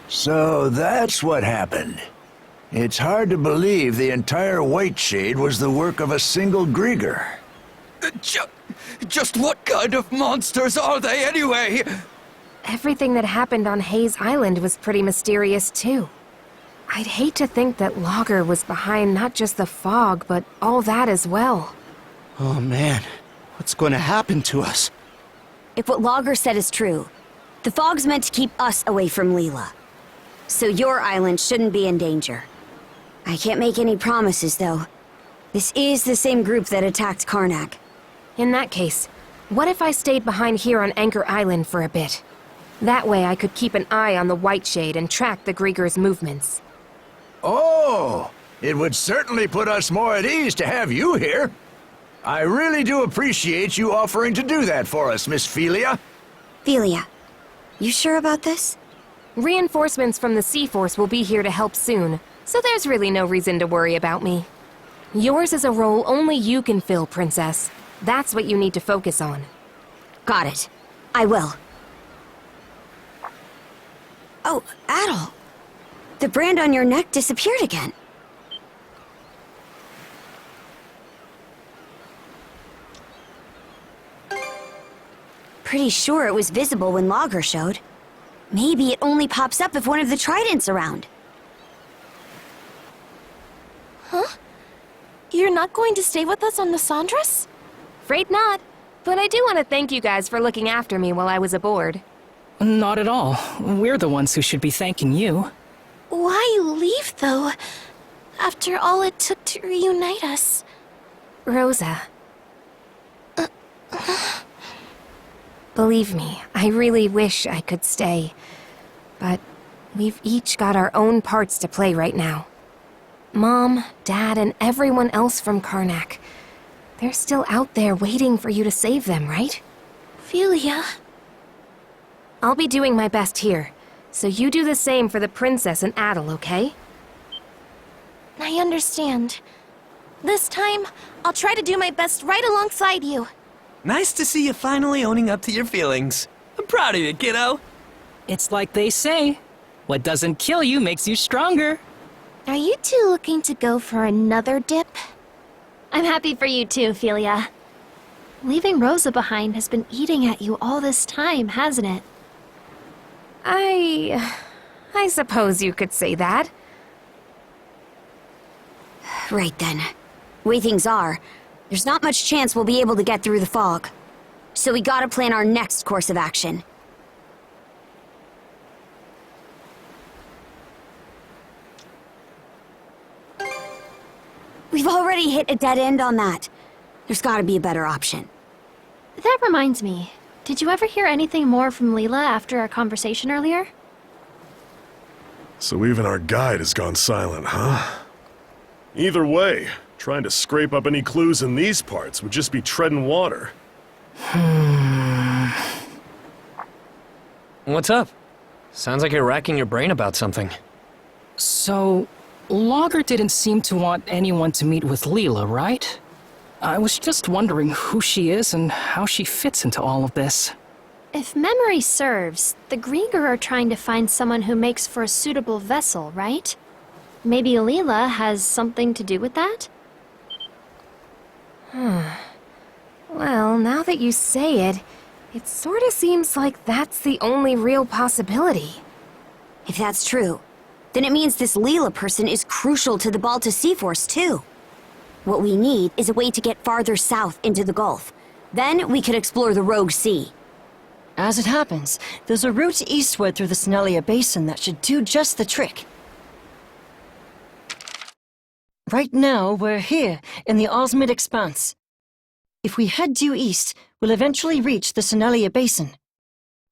So that's what happened. It's hard to believe the entire White Shade was the work of a single Grieger. Just what kind of monsters are they anyway? Everything that happened on Hayes Island was pretty mysterious too. I'd hate to think that Logger was behind not just the fog, but all that as well. Oh man, what's going to happen to us? If what Logger said is true, the fog's meant to keep us away from Leela. So your island shouldn't be in danger. I can't make any promises, though. This is the same group that attacked Karnak. In that case, what if I stayed behind here on Anchor Island for a bit? That way I could keep an eye on the White Shade and track the Grieger's movements. Oh, it would certainly put us more at ease to have you here. I really do appreciate you offering to do that for us, Miss Felia. Felia, you sure about this? Reinforcements from the Sea Force will be here to help soon, so there's really no reason to worry about me. Yours is a role only you can fill, Princess. That's what you need to focus on. Got it. I will. Oh, Adel. The brand on your neck disappeared again. Pretty sure it was visible when Logger showed. Maybe it only pops up if one of the tridents around. Huh? You're not going to stay with us on the Sandras? Afraid not. But I do want to thank you guys for looking after me while I was aboard. Not at all. We're the ones who should be thanking you. Why leave, though? After all it took to reunite us. Rosa. Believe me, I really wish I could stay. But we've each got our own parts to play right now. Mom, Dad, and everyone else from Karnak. They're still out there waiting for you to save them, right? Felia. I'll be doing my best here, so you do the same for the Princess and Adel, okay? I understand. This time, I'll try to do my best right alongside you. Nice to see you finally owning up to your feelings. I'm proud of you, kiddo. It's like they say, what doesn't kill you makes you stronger. Are you two looking to go for another dip? I'm happy for you too, Felia. Leaving Rosa behind has been eating at you all this time, hasn't it? I suppose you could say that. Right then. Way things are, there's not much chance we'll be able to get through the fog. So we gotta plan our next course of action. We've already hit a dead end on that. There's gotta be a better option. That reminds me. Did you ever hear anything more from Leela after our conversation earlier? So even our guide has gone silent, huh? Either way, trying to scrape up any clues in these parts would just be treading water. What's up? Sounds like you're racking your brain about something. So, Logger didn't seem to want anyone to meet with Leela, right? I was just wondering who she is and how she fits into all of this. If memory serves, the Grieger are trying to find someone who makes for a suitable vessel, right? Maybe Leela has something to do with that? Well, now that you say it, it sort of seems like that's the only real possibility. If that's true, then it means this Leela person is crucial to the Balta Sea Force, too. What we need is a way to get farther south into the Gulf. Then we could explore the Rogue Sea. As it happens, there's a route eastward through the Senelia Basin that should do just the trick. Right now, we're here, in the Osmid Expanse. If we head due east, we'll eventually reach the Senelia Basin.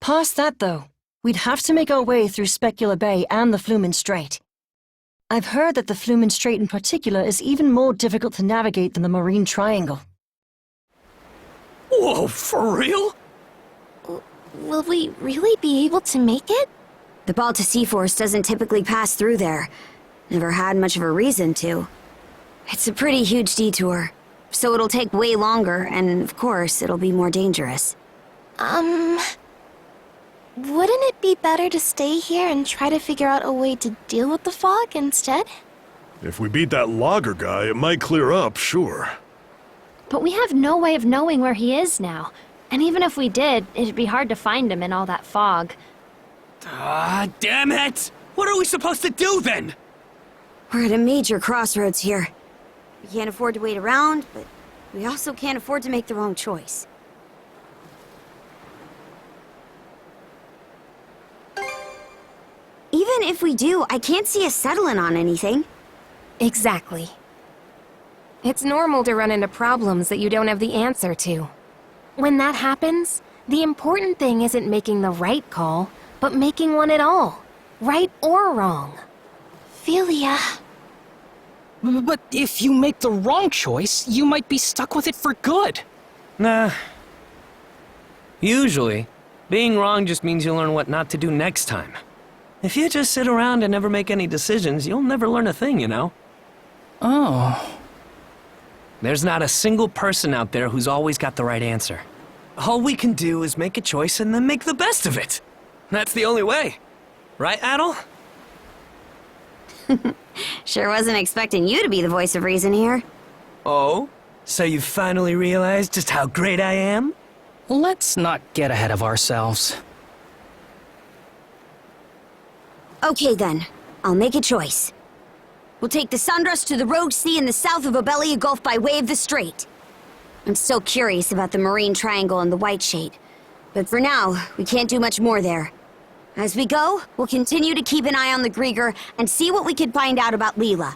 Past that, though, we'd have to make our way through Specula Bay and the Flumen Strait. I've heard that the Flumen Strait in particular is even more difficult to navigate than the Marine Triangle. Whoa, for real? Will we really be able to make it? The Balta Sea Force doesn't typically pass through there. Never had much of a reason to. It's a pretty huge detour, so it'll take way longer, and of course, it'll be more dangerous. Wouldn't it be better to stay here and try to figure out a way to deal with the fog instead? If we beat that logger guy, it might clear up, sure. But we have no way of knowing where he is now. And even if we did, it'd be hard to find him in all that fog. Ah, damn it! What are we supposed to do then? We're at a major crossroads here. We can't afford to wait around, but we also can't afford to make the wrong choice. Even if we do, I can't see us settling on anything. Exactly. It's normal to run into problems that you don't have the answer to. When that happens, the important thing isn't making the right call, but making one at all. Right or wrong. Philia. But if you make the wrong choice, you might be stuck with it for good. Nah. Usually, being wrong just means you'll learn what not to do next time. If you just sit around and never make any decisions, you'll never learn a thing, you know? Oh. There's not a single person out there who's always got the right answer. All we can do is make a choice and then make the best of it. That's the only way. Right, Adel? Sure wasn't expecting you to be the voice of reason here. Oh? So you finally realized just how great I am? Let's not get ahead of ourselves. Okay then, I'll make a choice. We'll take the Sundress to the Rogue Sea in the south of Obelia Gulf by way of the Strait. I'm still curious about the Marine Triangle and the White Shade, but for now, we can't do much more there. As we go, we'll continue to keep an eye on the Grieger and see what we can find out about Leela.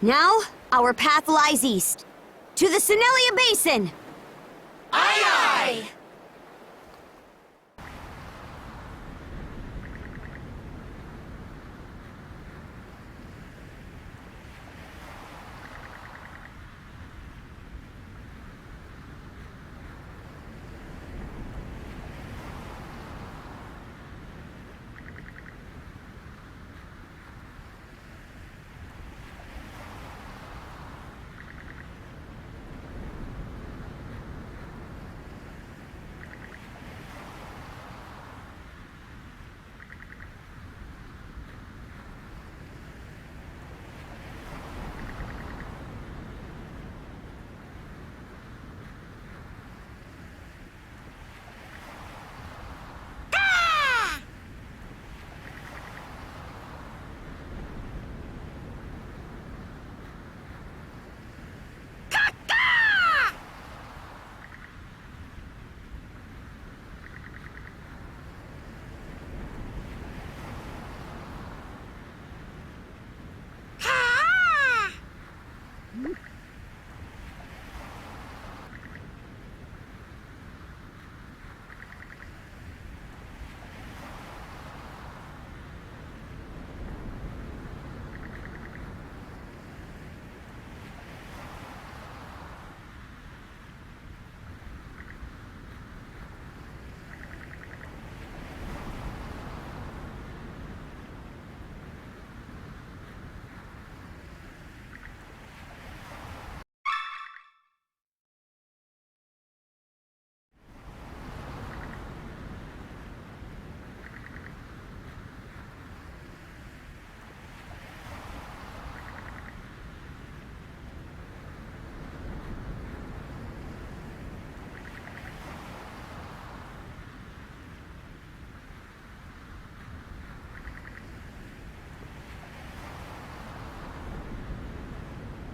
Now, our path lies east, to the Senelia Basin! Aye aye!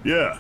Yeah.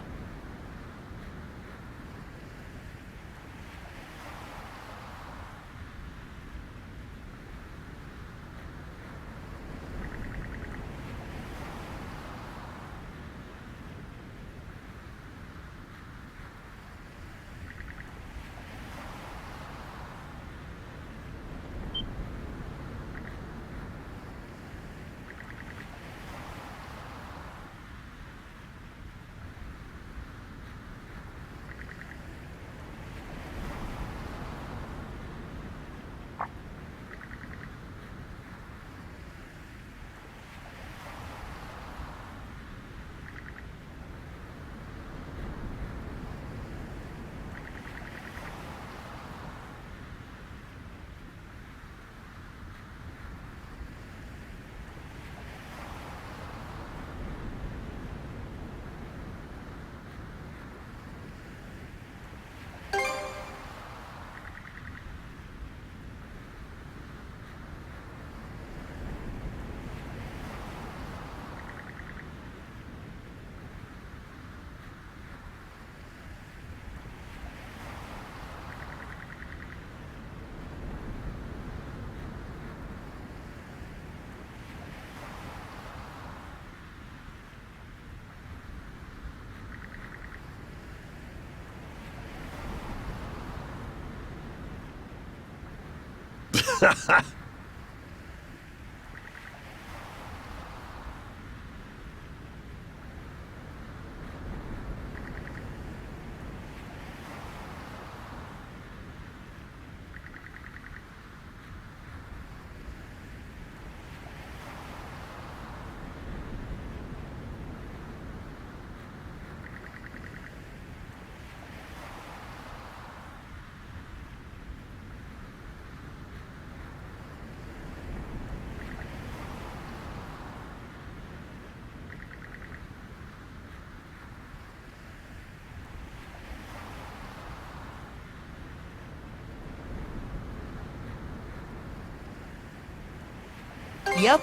Yep.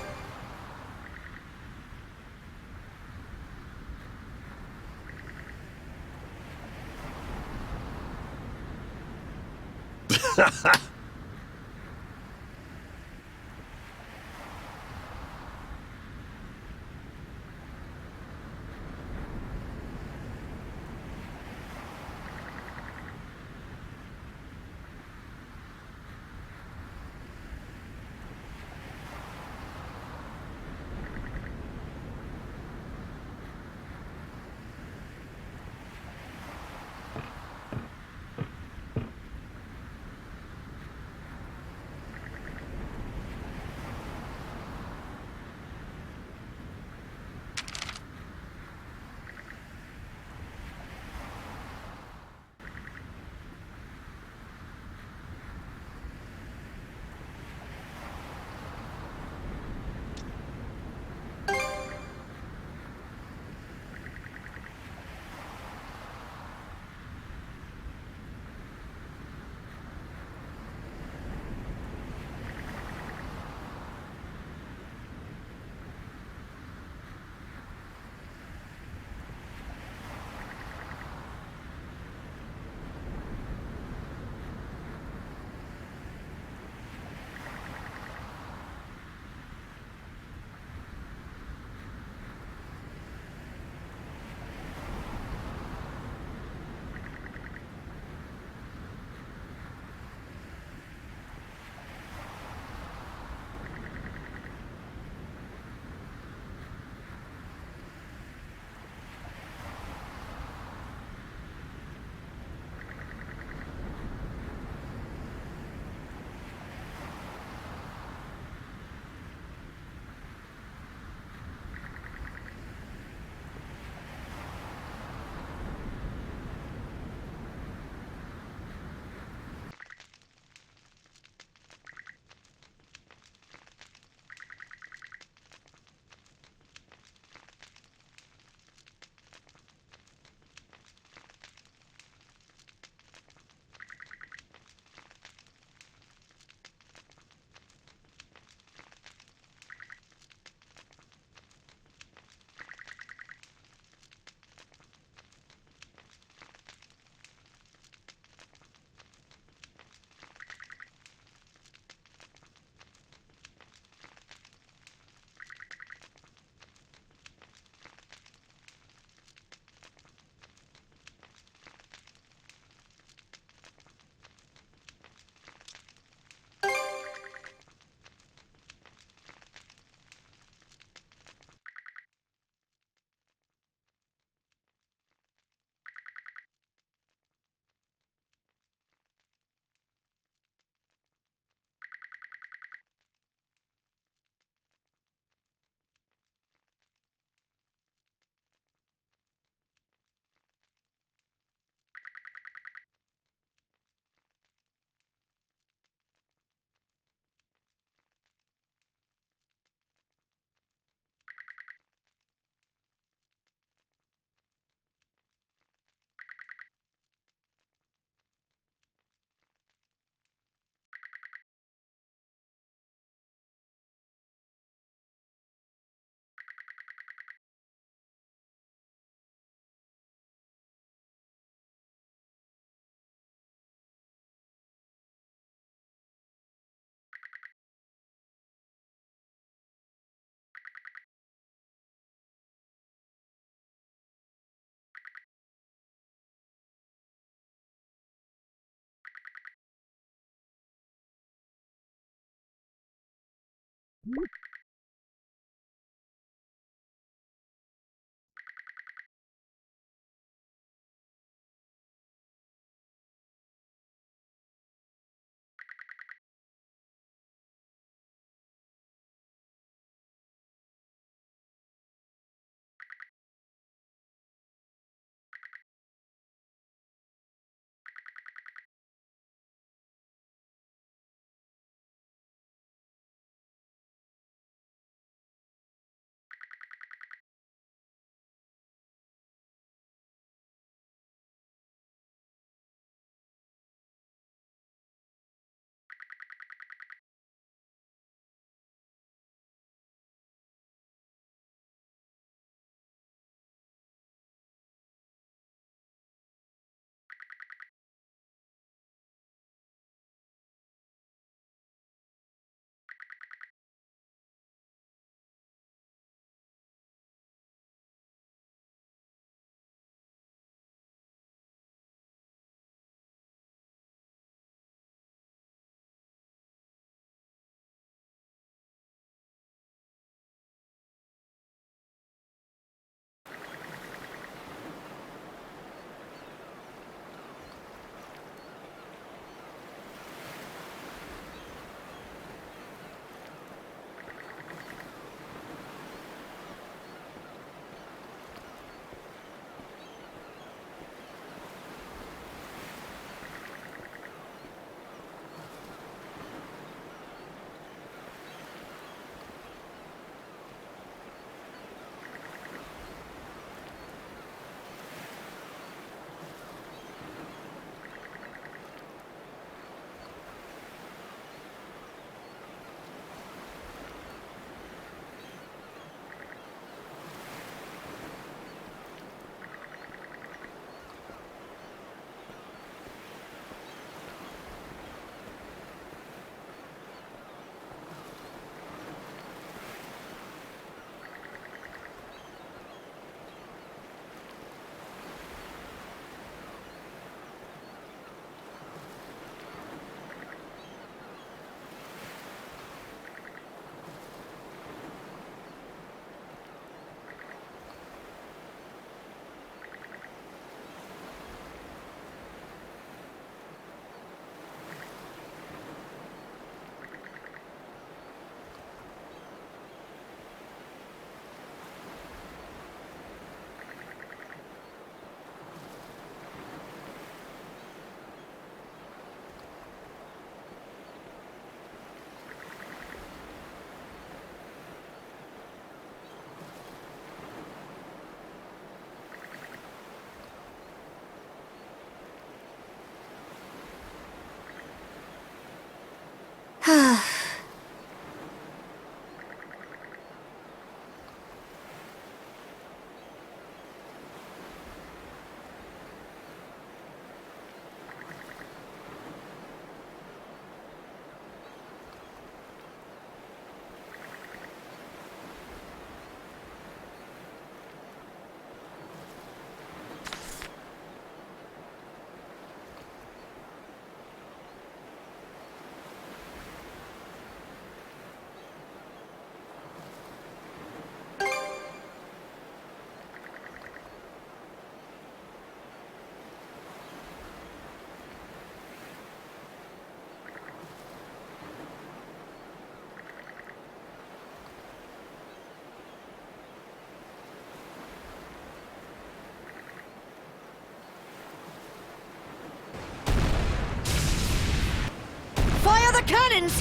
cannons!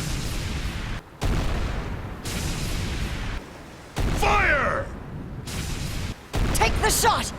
Fire! Take the shot!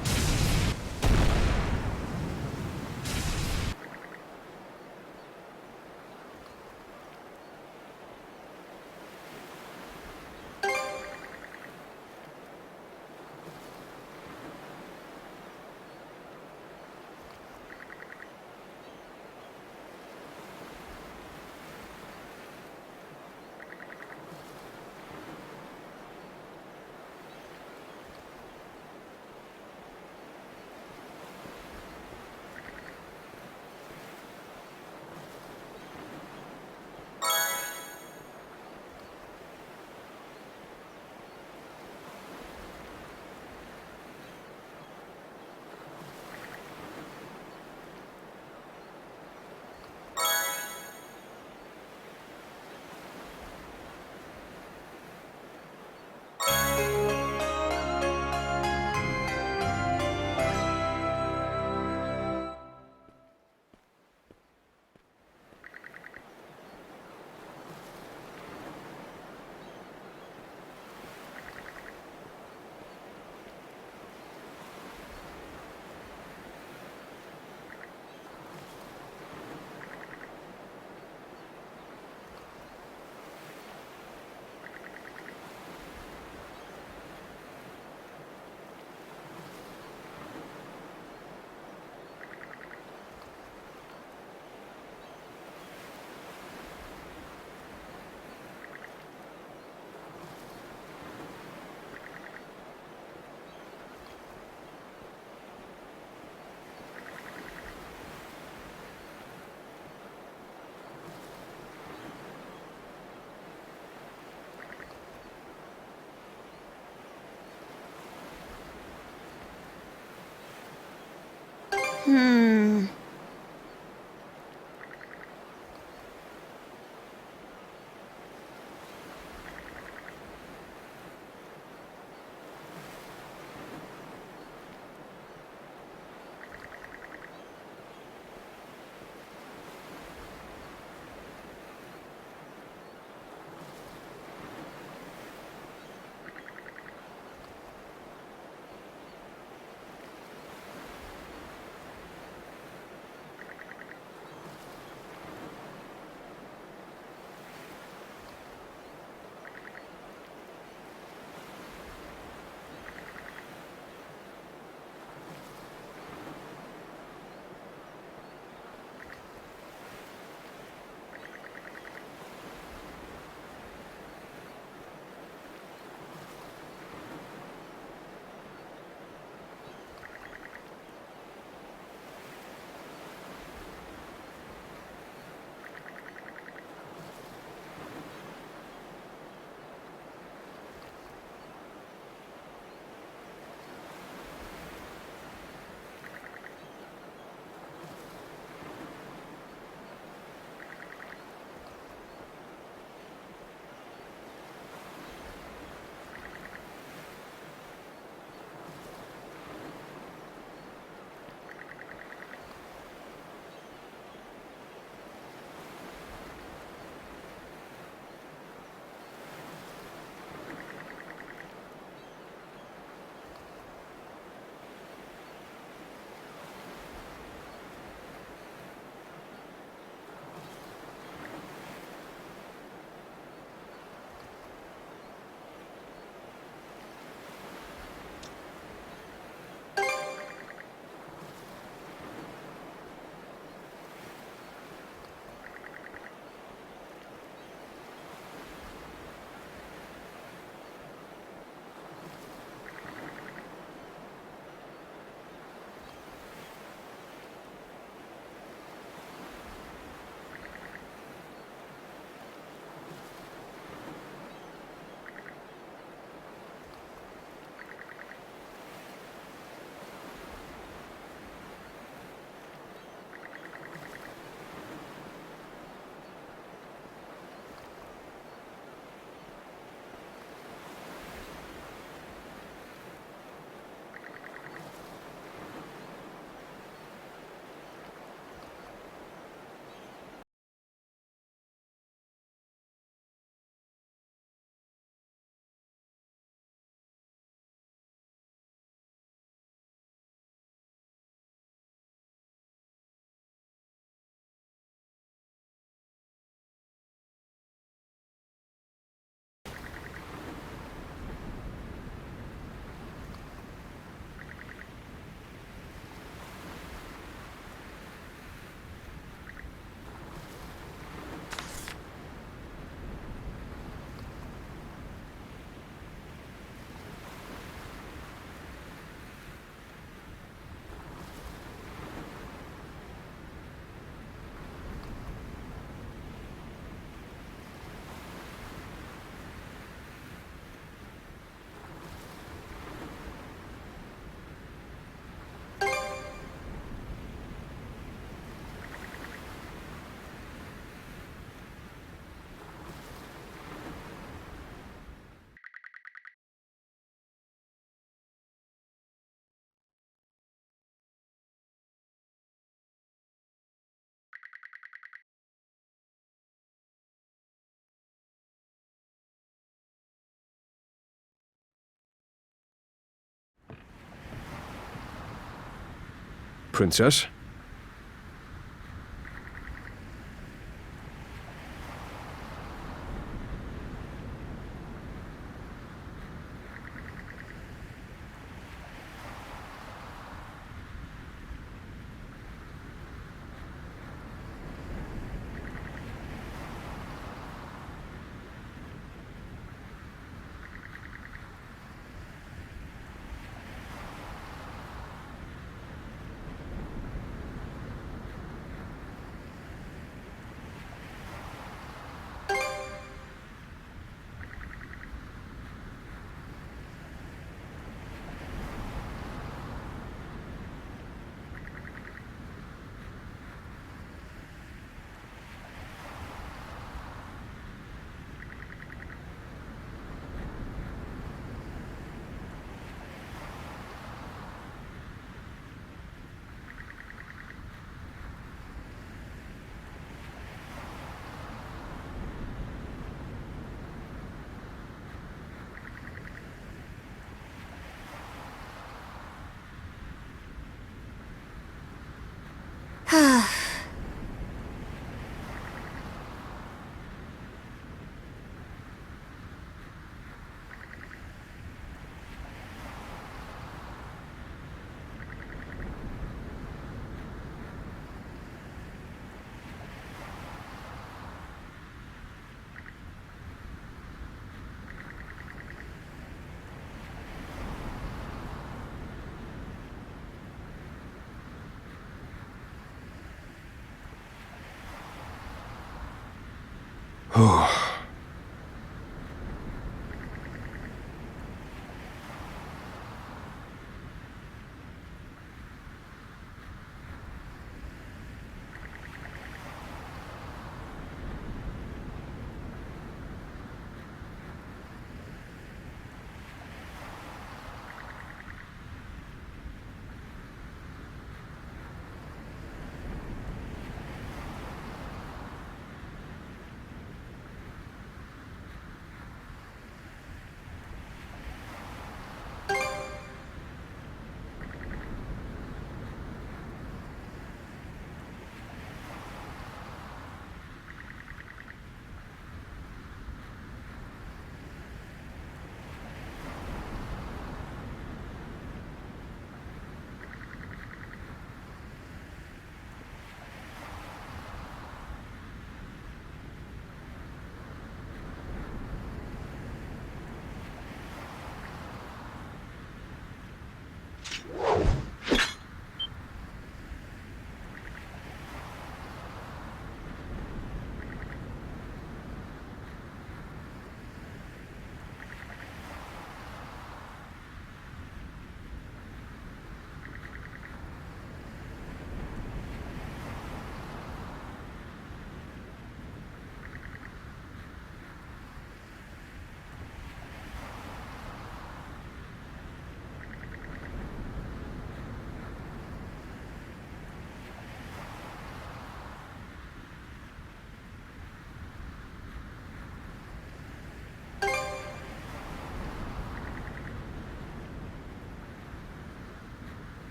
Princess?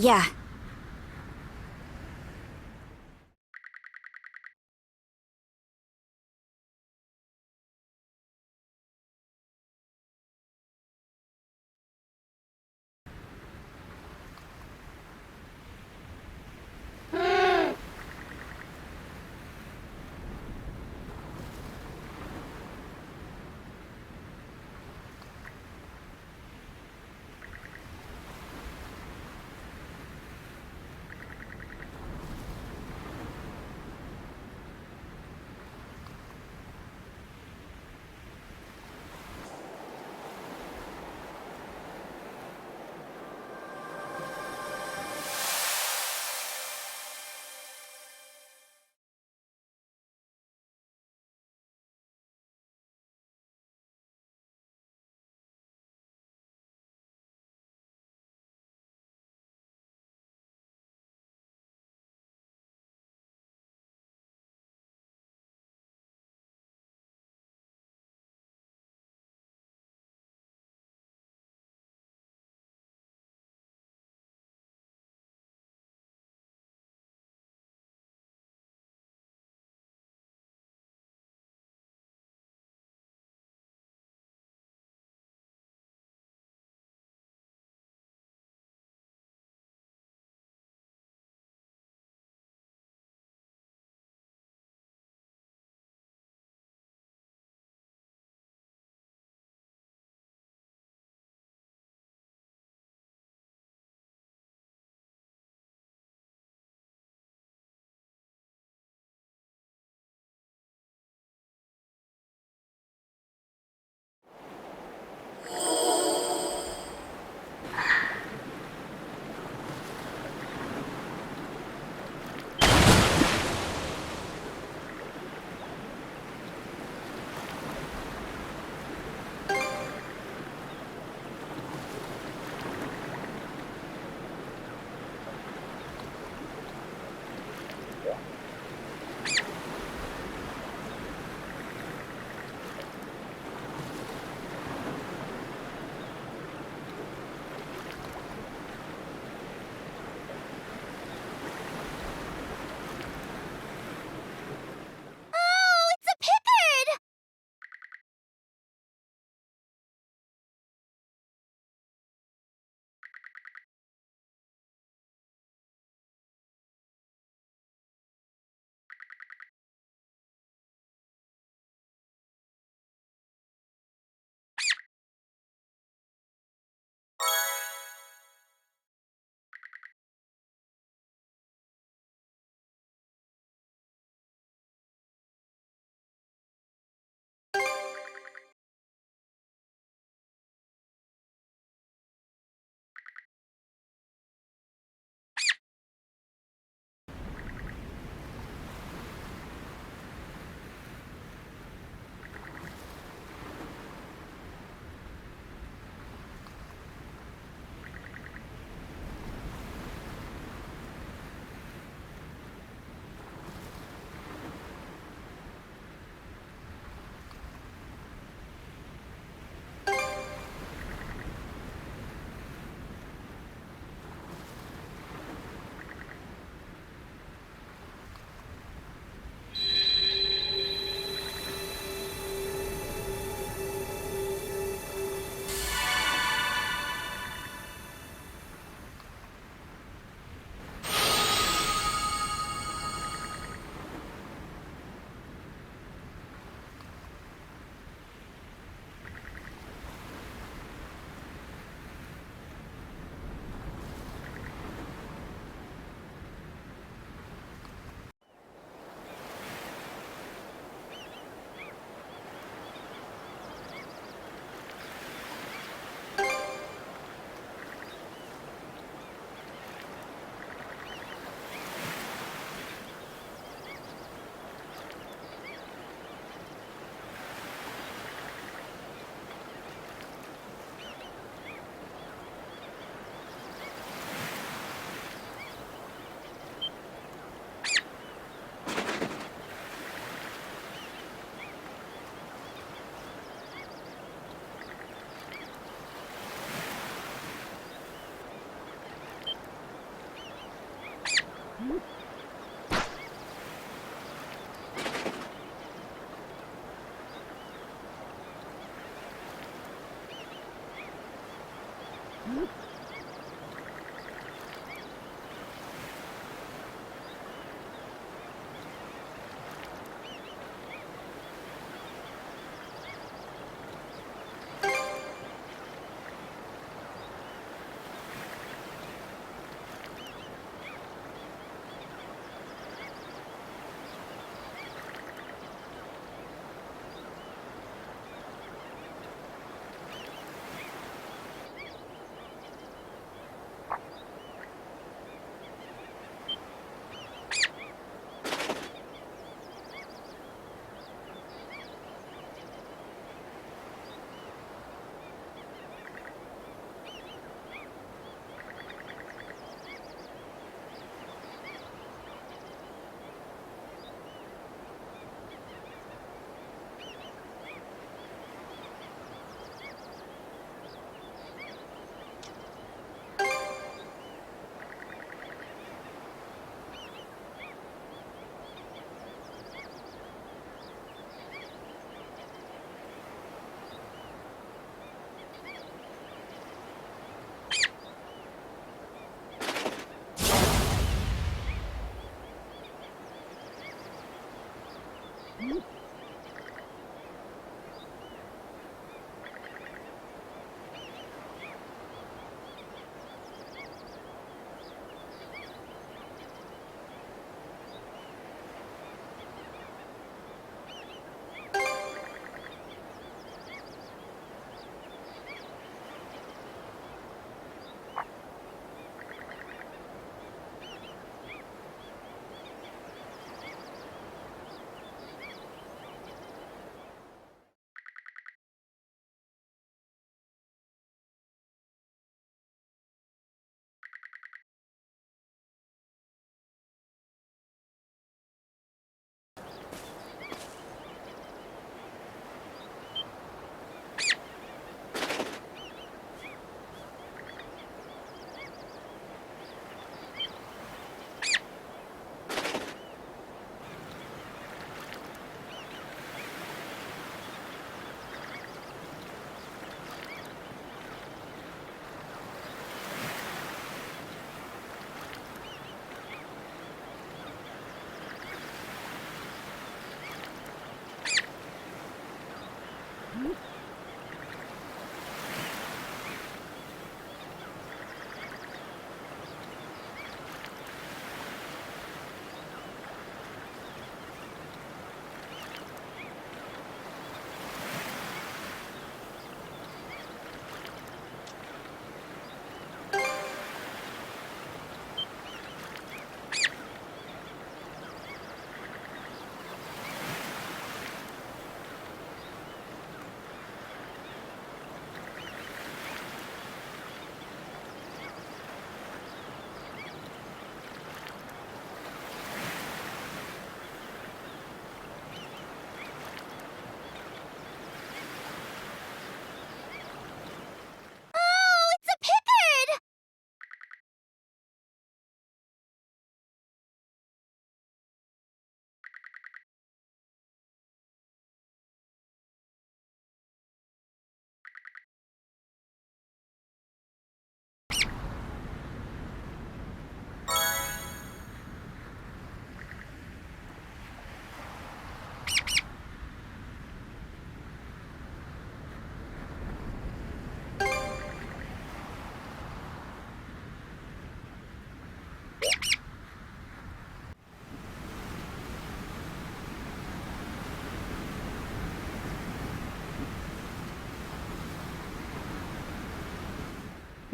Yeah.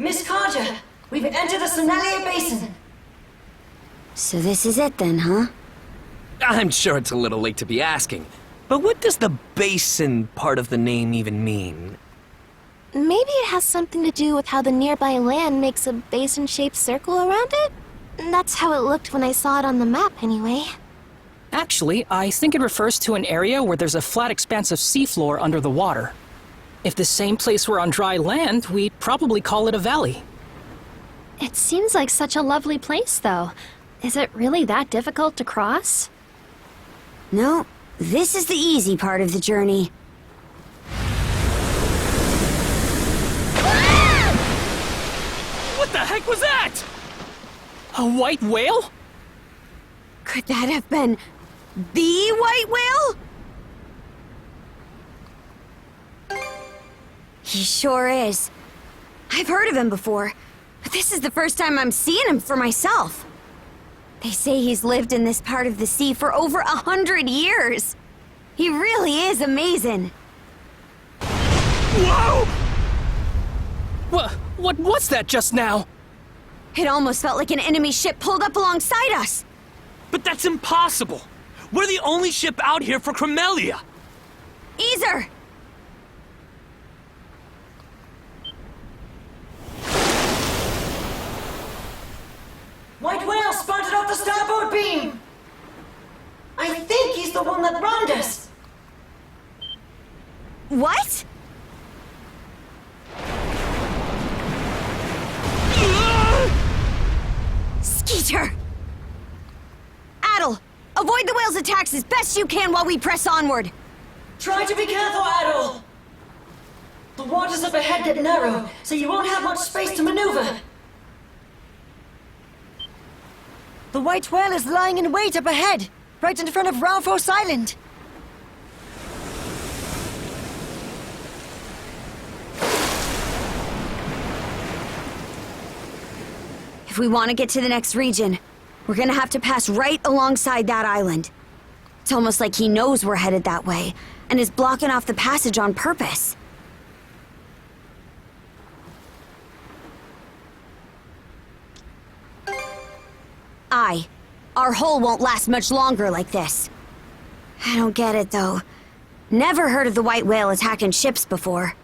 Miss Carter, we've entered the Sonalia Basin. So this is it then, huh? I'm sure it's a little late to be asking, but what does the basin part of the name even mean? Maybe it has something to do with how the nearby land makes a basin-shaped circle around it? That's how it looked when I saw it on the map, anyway. Actually, I think it refers to an area where there's a flat expanse of seafloor under the water. If the same place were on dry land, we'd probably call it a valley. It seems like such a lovely place, though. Is it really that difficult to cross? No, this is the easy part of the journey. What the heck was that? A white whale? Could that have been the white whale? He sure is. I've heard of him before, but this is the first time I'm seeing him for myself. They say he's lived in this part of the sea for over 100 years. He really is amazing. Whoa! What was that just now? It almost felt like an enemy ship pulled up alongside us. But that's impossible! We're the only ship out here for Cremelia! Easer! White whale spotted off the starboard beam! I think he's the one that rammed us! What? Skeeter! Adel, avoid the whale's attacks as best you can while we press onward. Try to be careful, Adol! The waters up ahead get narrow, so you won't have much space to maneuver. The white whale is lying in wait up ahead, right in front of Ralphos Island. If we want to get to the next region, we're gonna have to pass right alongside that island. It's almost like he knows we're headed that way, and is blocking off the passage on purpose. Our hole won't last much longer like this. I don't get it, though. Never heard of the white whale attacking ships before.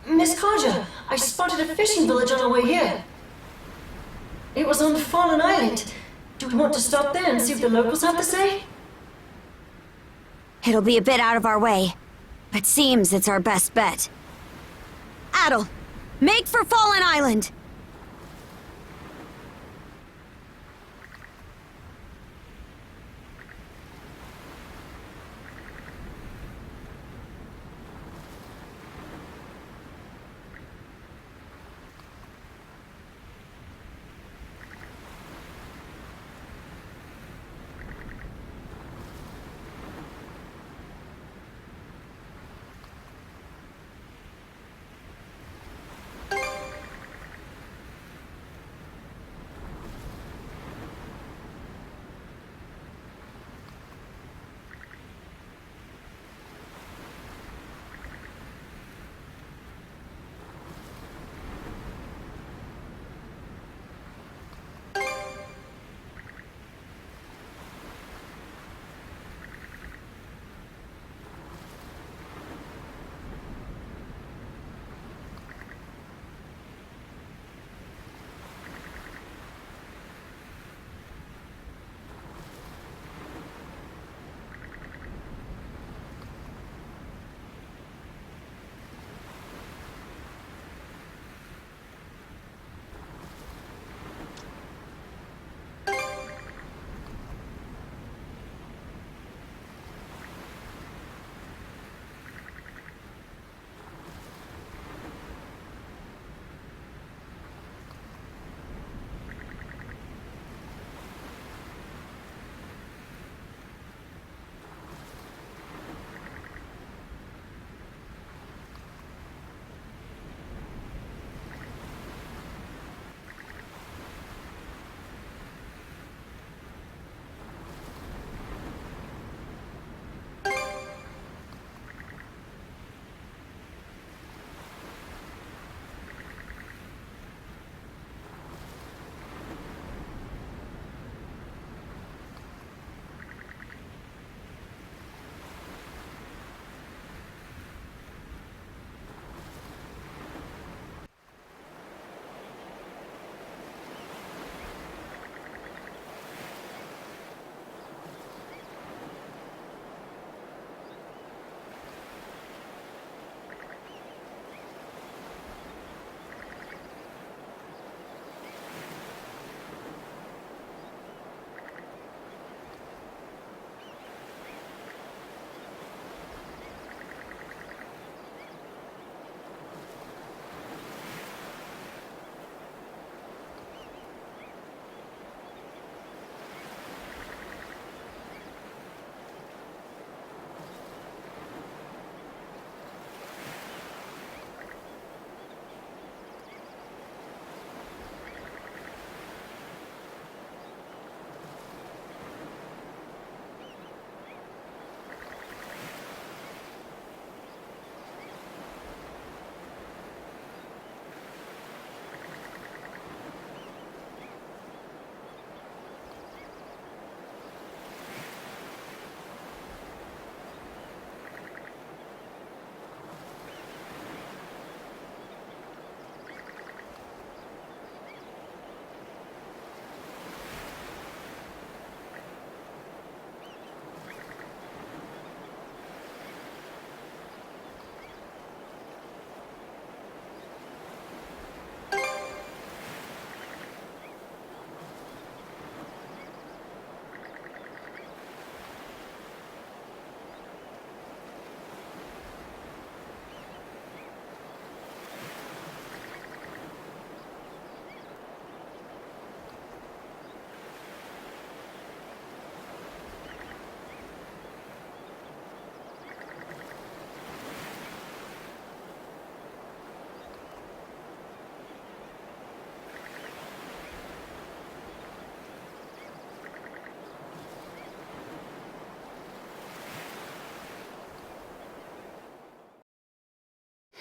Miss Kaja, I spotted a fishing village on our way here. It was on Fallen Island. Do we want to stop there and see what the locals have to say? It'll be a bit out of our way, but seems it's our best bet. Adel, make for Fallen Island!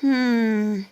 Hmm.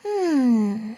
Hmm.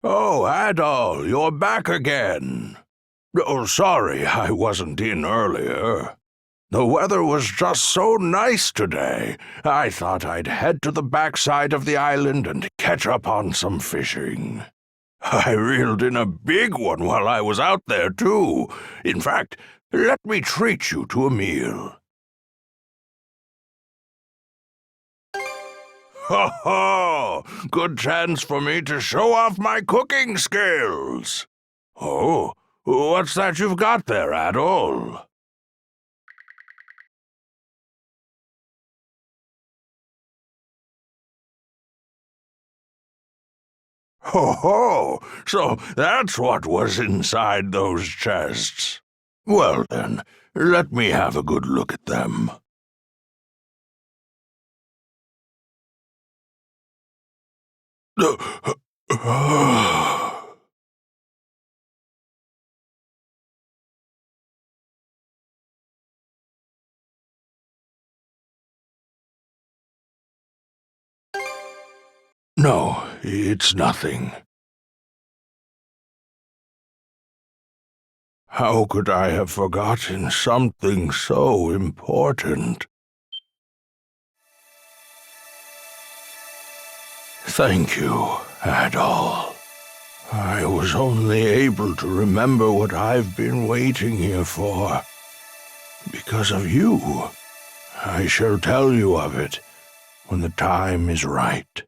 Oh, Adol, you're back again. Oh, sorry I wasn't in earlier. The weather was just so nice today. I thought I'd head to the backside of the island and catch up on some fishing. I reeled in a big one while I was out there, too. In fact, let me treat you to a meal. Ho ho! Good chance for me to show off my cooking skills. Oh, what's that you've got there, Adol? Ho ho! So that's what was inside those chests. Well then, let me have a good look at them. No, it's nothing. How could I have forgotten something so important? Thank you, Adol. I was only able to remember what I've been waiting here for. Because of you. I shall tell you of it when the time is right.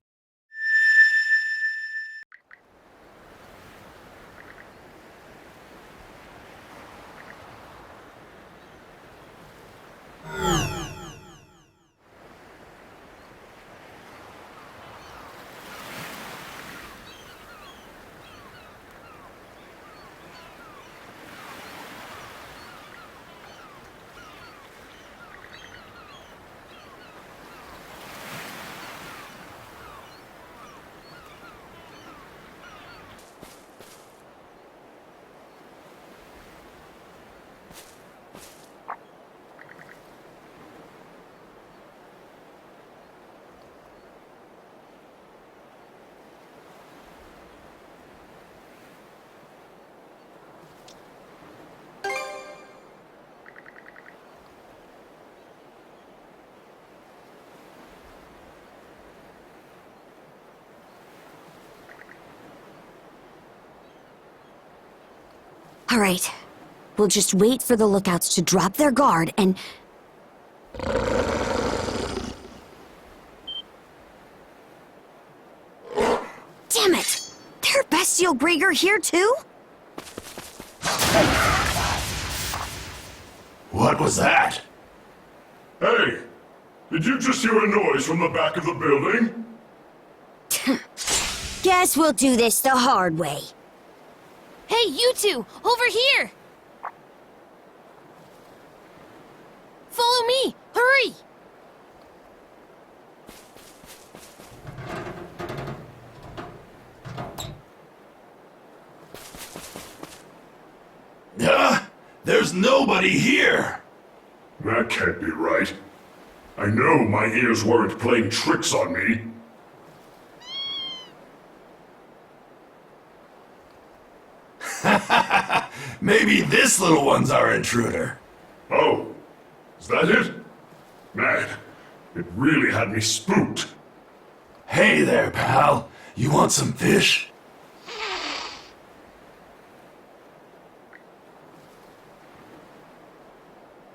All right. We'll just wait for the lookouts to drop their guard and... Damn it! They're bestial Gregor here too? What was that? Hey! Did you just hear a noise from the back of the building? Guess we'll do this the hard way. Hey, you two! Over here! Follow me! Hurry! There's nobody here! That can't be right. I know my ears weren't playing tricks on me. Maybe this little one's our intruder. Oh, is that it? Man, it really had me spooked. Hey there, pal. You want some fish?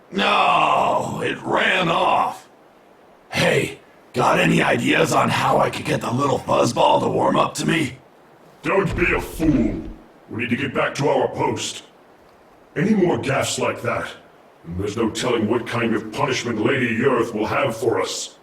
No, it ran off. Hey, got any ideas on how I could get the little fuzzball to warm up to me? Don't be a fool. We need to get back to our post. Any more gaffes like that, and there's no telling what kind of punishment Lady Earth will have for us.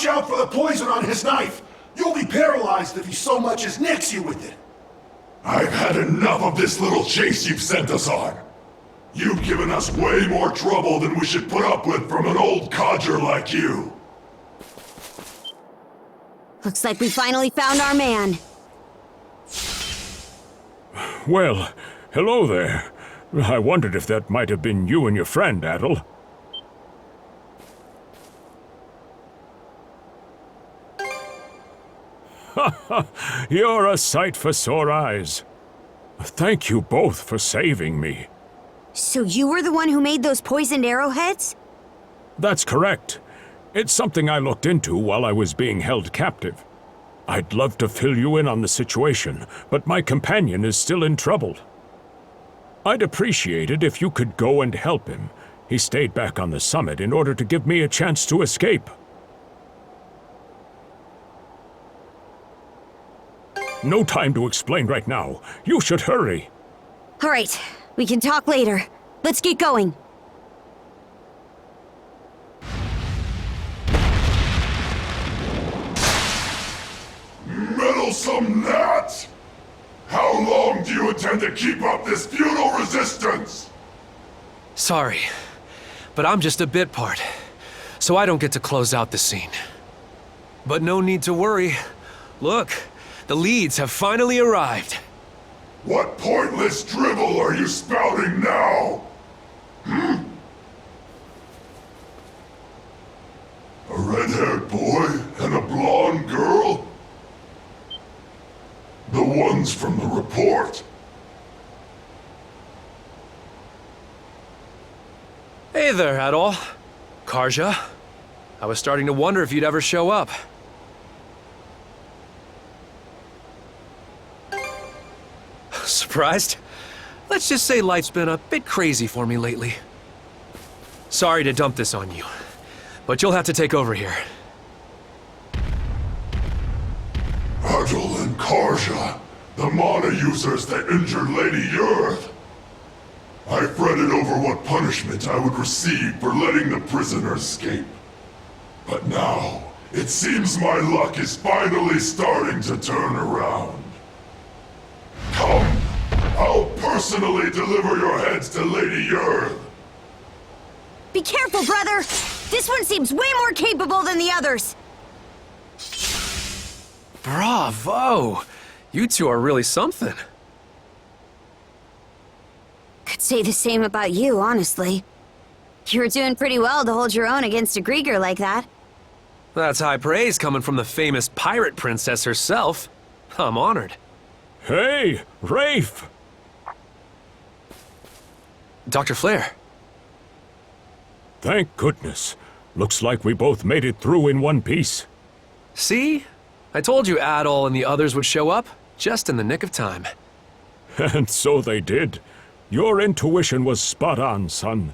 Watch out for the poison on his knife! You'll be paralyzed if he so much as nicks you with it! I've had enough of this little chase you've sent us on. You've given us way more trouble than we should put up with from an old codger like you. Looks like we finally found our man. Well, hello there. I wondered if that might have been you and your friend, Adol. You're a sight for sore eyes. Thank you both for saving me. So you were the one who made those poisoned arrowheads? That's correct. It's something I looked into while I was being held captive. I'd love to fill you in on the situation, but my companion is still in trouble. I'd appreciate it if you could go and help him. He stayed back on the summit in order to give me a chance to escape. No time to explain right now. You should hurry. All right, we can talk later. Let's get going. Meddlesome gnat! How long do you intend to keep up this futile resistance? Sorry, but I'm just a bit part, so I don't get to close out the scene. But no need to worry. Look, the leads have finally arrived. What pointless drivel are you spouting now? A red-haired boy and a blonde girl? The ones from the report. Hey there, Adol. Karja. I was starting to wonder if you'd ever show up. Surprised? Let's just say life's been a bit crazy for me lately. Sorry to dump this on you, but you'll have to take over here. Adol and Karja, the mana users that injured Lady Earth. I fretted over what punishment I would receive for letting the prisoner escape. But now, it seems my luck is finally starting to turn around. Come, I'll personally deliver your heads to Lady Earth. Be careful, brother! This one seems way more capable than the others! Bravo! You two are really something. Could say the same about you, honestly. You were doing pretty well to hold your own against a Grieger like that. That's high praise coming from the famous pirate princess herself. I'm honored. Hey, Rafe! Dr. Flair. Thank goodness. Looks like we both made it through in one piece. See? I told you Adol and the others would show up, just in the nick of time. And so they did. Your intuition was spot on, son.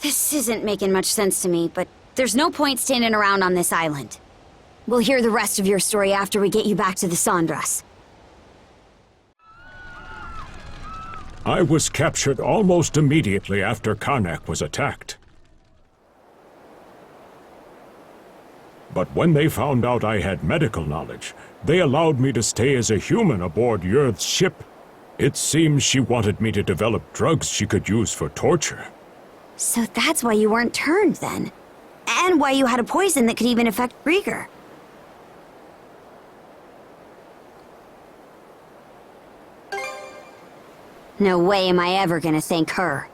This isn't making much sense to me, but there's no point standing around on this island. We'll hear the rest of your story after we get you back to the Sandras. I was captured almost immediately after Karnak was attacked. But when they found out I had medical knowledge, they allowed me to stay as a human aboard Yurth's ship. It seems she wanted me to develop drugs she could use for torture. So that's why you weren't turned, then. And why you had a poison that could even affect Grieger. No way am I ever gonna thank her.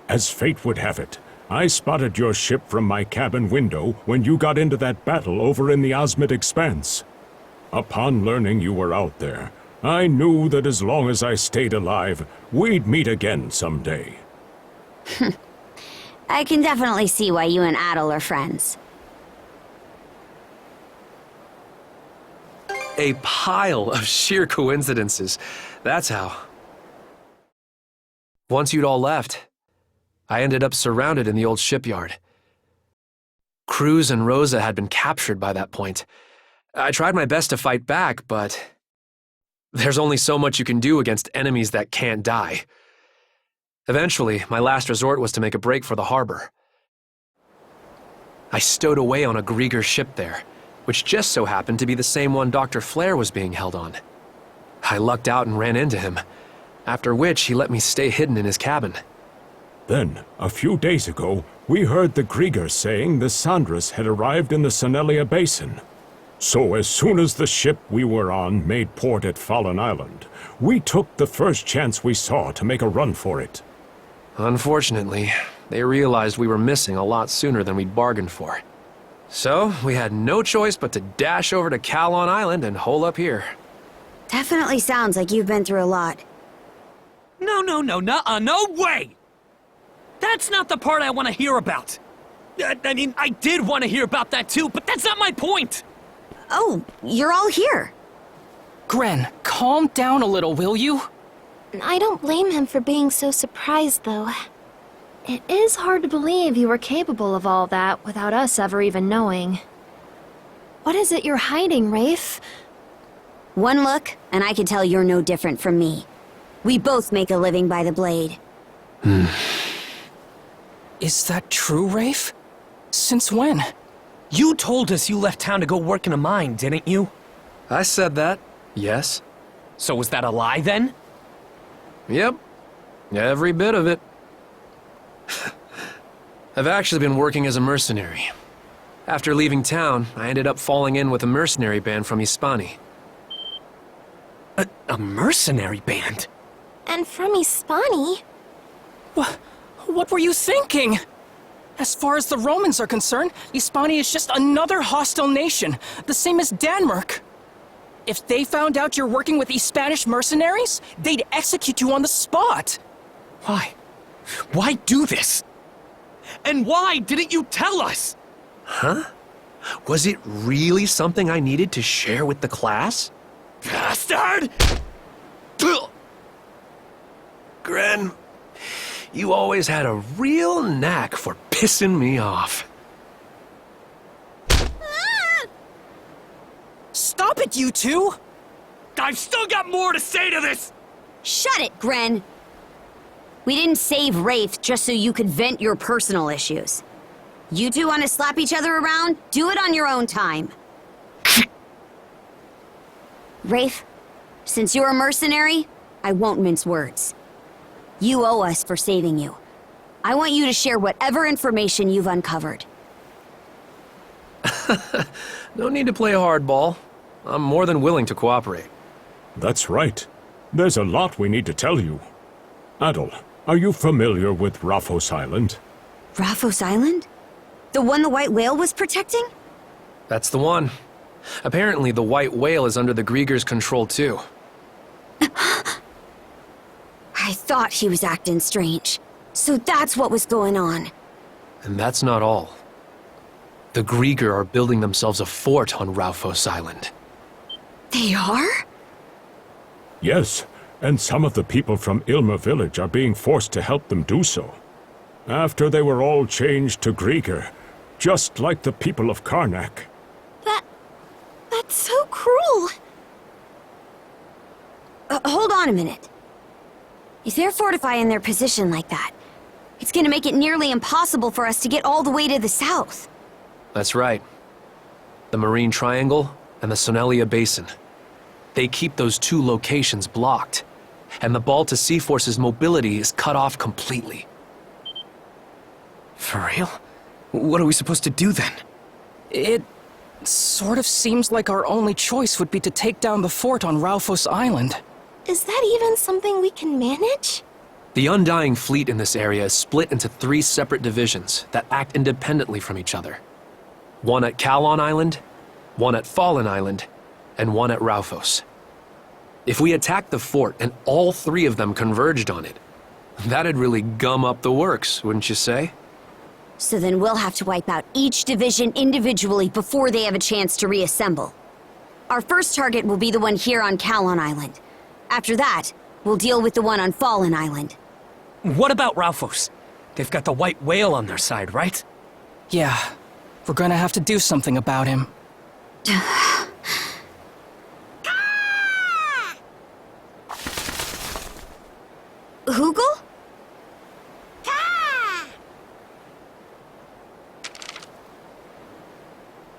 As fate would have it, I spotted your ship from my cabin window when you got into that battle over in the Osmid Expanse. Upon learning you were out there, I knew that as long as I stayed alive, we'd meet again someday. I can definitely see why you and Adol are friends. A pile of sheer coincidences. That's how. Once you'd all left, I ended up surrounded in the old shipyard. Cruz and Rosa had been captured by that point. I tried my best to fight back, but there's only so much you can do against enemies that can't die. Eventually, my last resort was to make a break for the harbor. I stowed away on a Grieger ship there, which just so happened to be the same one Dr. Flare was being held on. I lucked out and ran into him, after which he let me stay hidden in his cabin. Then, a few days ago, we heard the Grieger saying the Sandras had arrived in the Sonelia Basin. So as soon as the ship we were on made port at Fallen Island, we took the first chance we saw to make a run for it. Unfortunately, they realized we were missing a lot sooner than we'd bargained for. So, we had no choice but to dash over to Calon Island and hole up here. Definitely sounds like you've been through a lot. No, no way! That's not the part I want to hear about. I mean, I did want to hear about that too, but that's not my point! Oh, you're all here. Gren, calm down a little, will you? I don't blame him for being so surprised, though. It is hard to believe you were capable of all that without us ever even knowing. What is it you're hiding, Rafe? One look, and I can tell you're no different from me. We both make a living by the blade. Is that true, Rafe? Since when? You told us you left town to go work in a mine, didn't you? I said that, yes. So was that a lie then? Yep, every bit of it. I've actually been working as a mercenary. After leaving town, I ended up falling in with a mercenary band from Hispani. A mercenary band? And from Hispani? What were you thinking? As far as the Romans are concerned, Hispani is just another hostile nation, the same as Denmark. If they found out you're working with Spanish mercenaries, they'd execute you on the spot. Why? Why do this? And why didn't you tell us? Huh? Was it really something I needed to share with the class? Bastard! Gren, you always had a real knack for pissing me off. Stop it, you two! I've still got more to say to this! Shut it, Gren! We didn't save Rafe just so you could vent your personal issues. You two want to slap each other around? Do it on your own time. Rafe, since you're a mercenary, I won't mince words. You owe us for saving you. I want you to share whatever information you've uncovered. No need to play hardball. I'm more than willing to cooperate. That's right. There's a lot we need to tell you. Adol, are you familiar with Raphos Island? Raphos Island? The one the White Whale was protecting? That's the one. Apparently, the White Whale is under the Grieger's control, too. I thought he was acting strange. So that's what was going on. And that's not all. The Grieger are building themselves a fort on Raphos Island. They are? Yes, and some of the people from Ilma village are being forced to help them do so. After they were all changed to Grieger, just like the people of Karnak. That's so cruel. Hold on a minute. If they're fortifying their position like that, it's gonna make it nearly impossible for us to get all the way to the south. That's right. The Marine Triangle and the Sonelia Basin. They keep those two locations blocked, and the Balta Sea Force's mobility is cut off completely. For real? What are we supposed to do then? It sort of seems like our only choice would be to take down the fort on Raphos Island. Is that even something we can manage? The Undying Fleet in this area is split into 3 separate divisions that act independently from each other. One at Calon Island, one at Fallen Island, and one at Raphos. If we attacked the fort and all 3 of them converged on it, that'd really gum up the works, wouldn't you say? So then we'll have to wipe out each division individually before they have a chance to reassemble. Our first target will be the one here on Calon Island. After that, we'll deal with the one on Fallen Island. What about Raphos? They've got the White Whale on their side, right? Yeah, we're gonna have to do something about him. Hugel?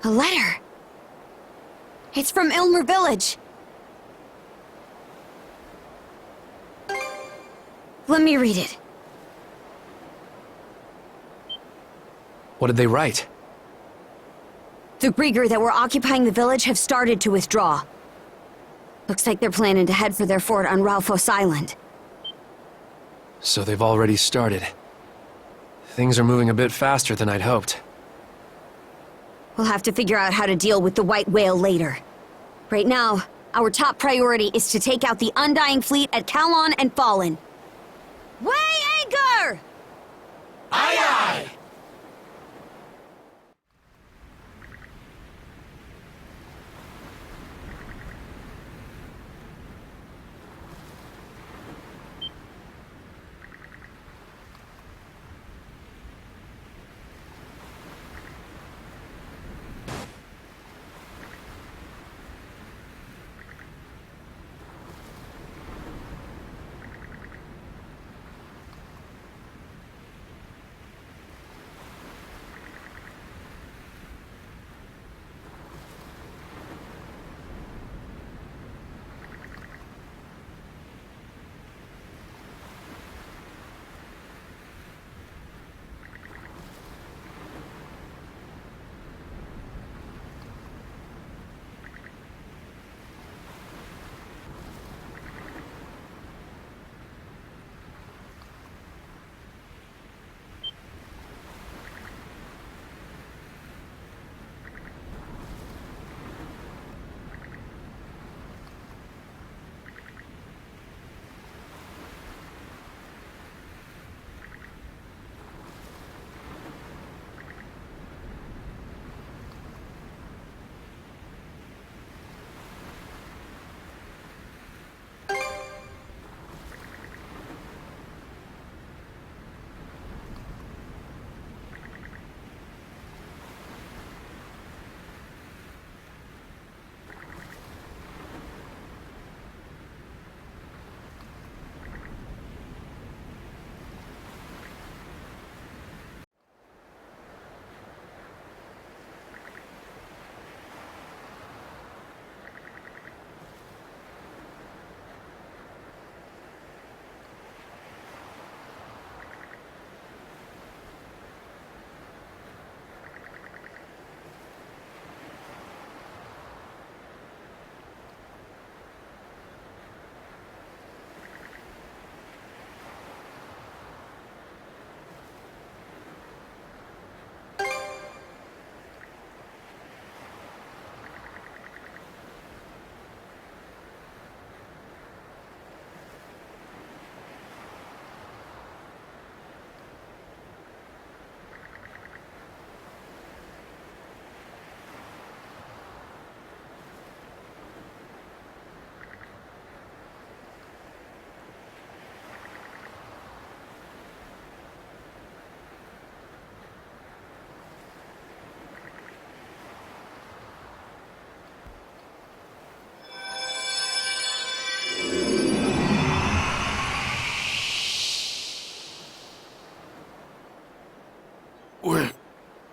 A letter. It's from Ilmer Village. Let me read it. What did they write? The Grieger that were occupying the village have started to withdraw. Looks like they're planning to head for their fort on Ralphos Island. So they've already started. Things are moving a bit faster than I'd hoped. We'll have to figure out how to deal with the White Whale later. Right now, our top priority is to take out the Undying Fleet at Kalon and Fallen. Weigh anchor! Aye aye!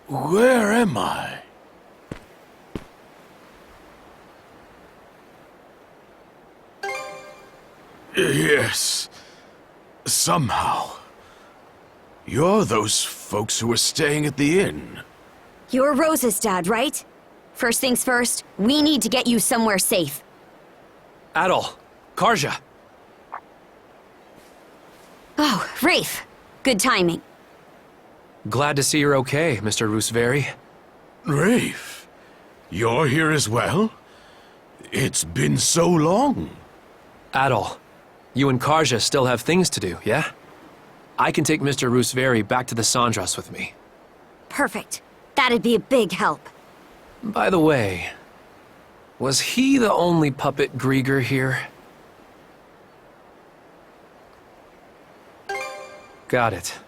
Where am I? Yes. Somehow. You're those folks who were staying at the inn. You're Rose's dad, right? First things first, we need to get you somewhere safe. Adol, Karja. Oh, Rafe. Good timing. Glad to see you're okay, Mr. Rooseveri. Rafe, you're here as well? It's been so long. Adol, you and Karja still have things to do, yeah? I can take Mr. Rooseveri back to the Sandras with me. Perfect. That'd be a big help. By the way, was he the only puppet Grieger here? Got it.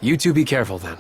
You two be careful then.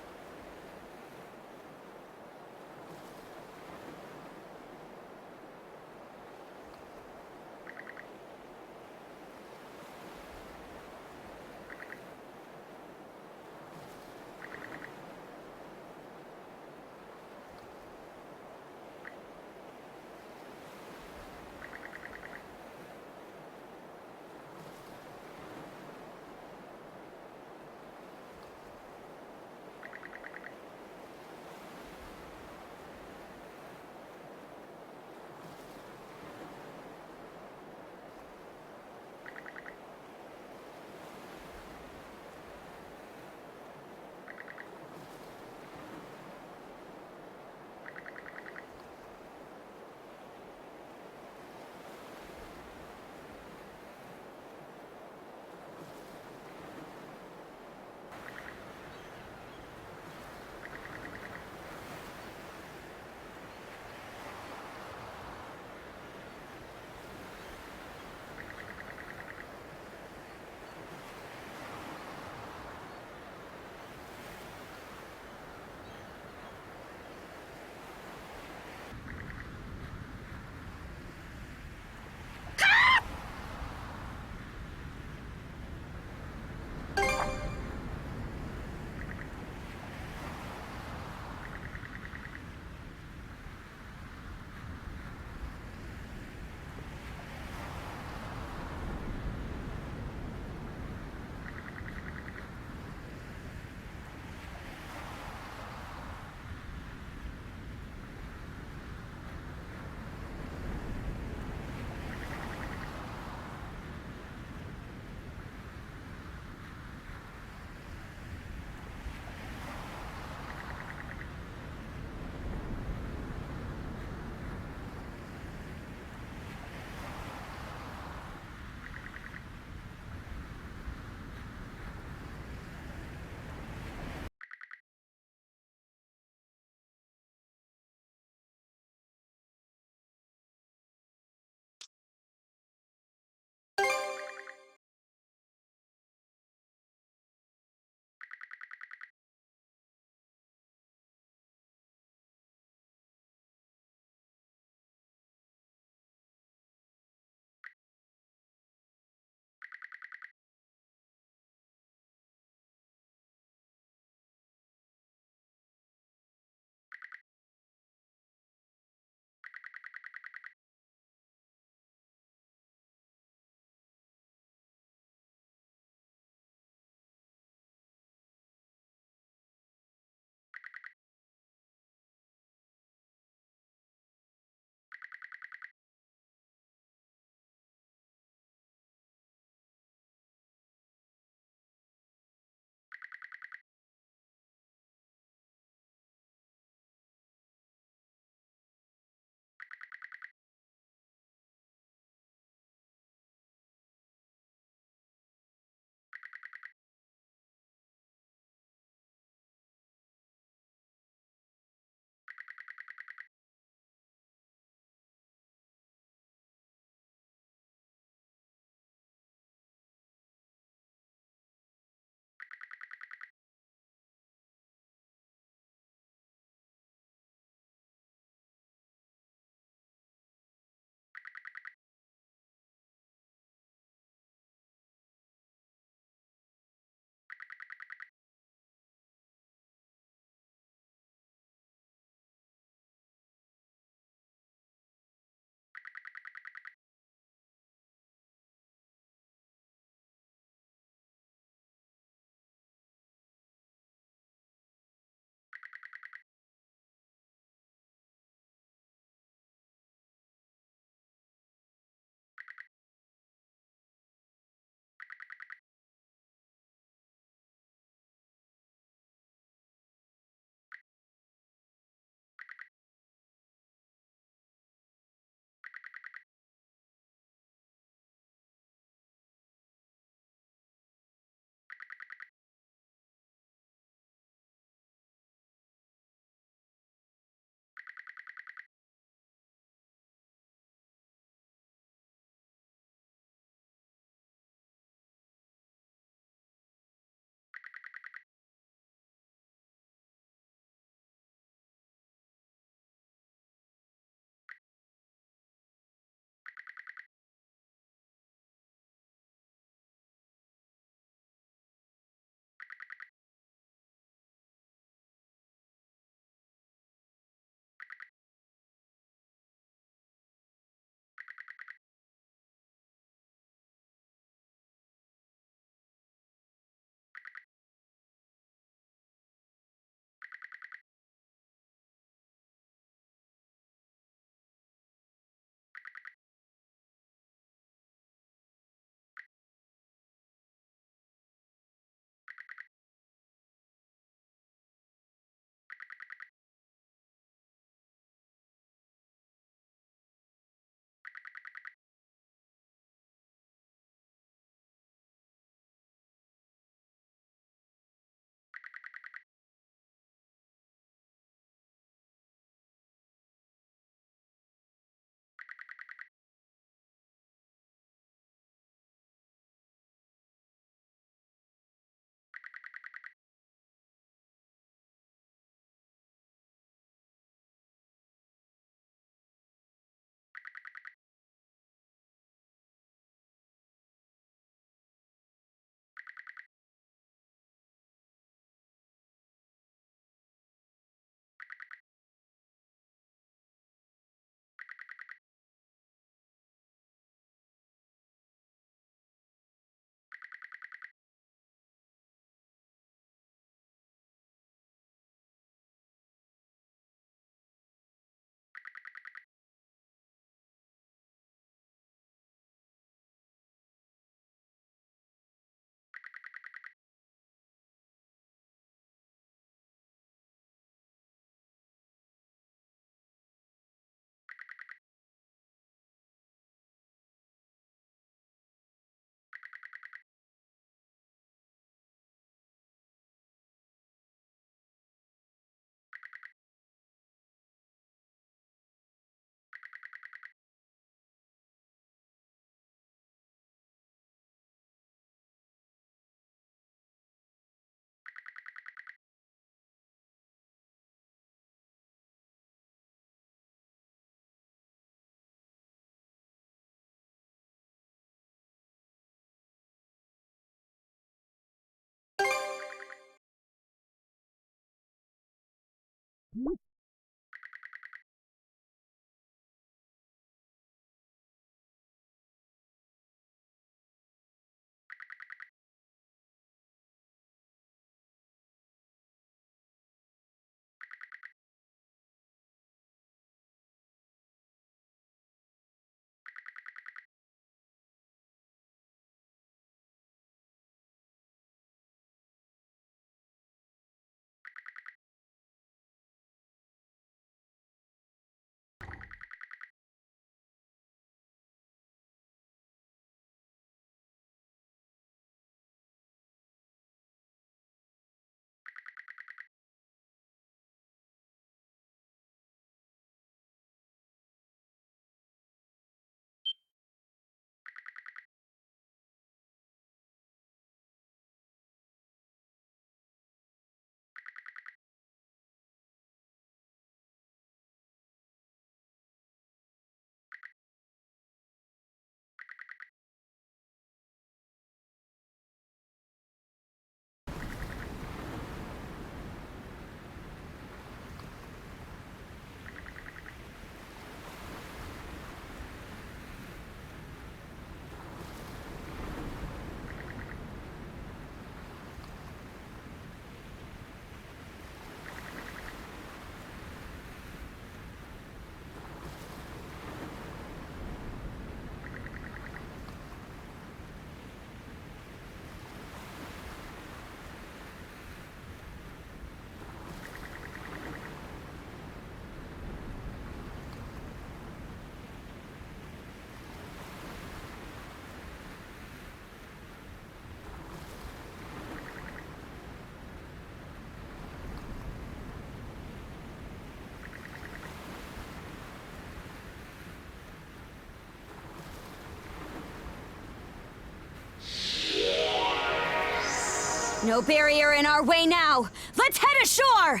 No barrier in our way now! Let's head ashore!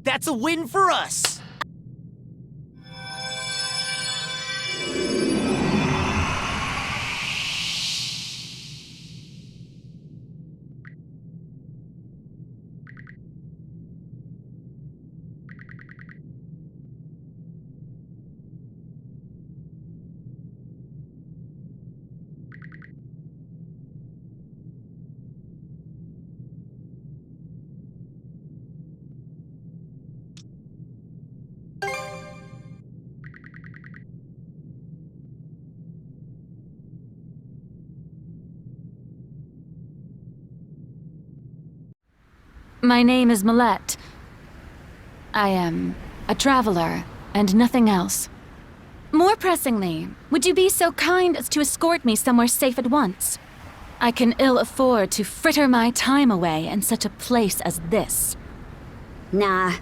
That's a win for us! My name is Millette. I am a traveler, and nothing else. More pressingly, would you be so kind as to escort me somewhere safe at once? I can ill afford to fritter my time away in such a place as this. Nah.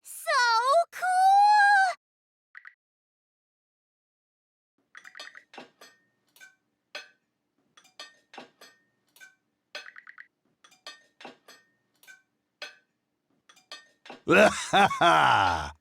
So cool! Ha ha!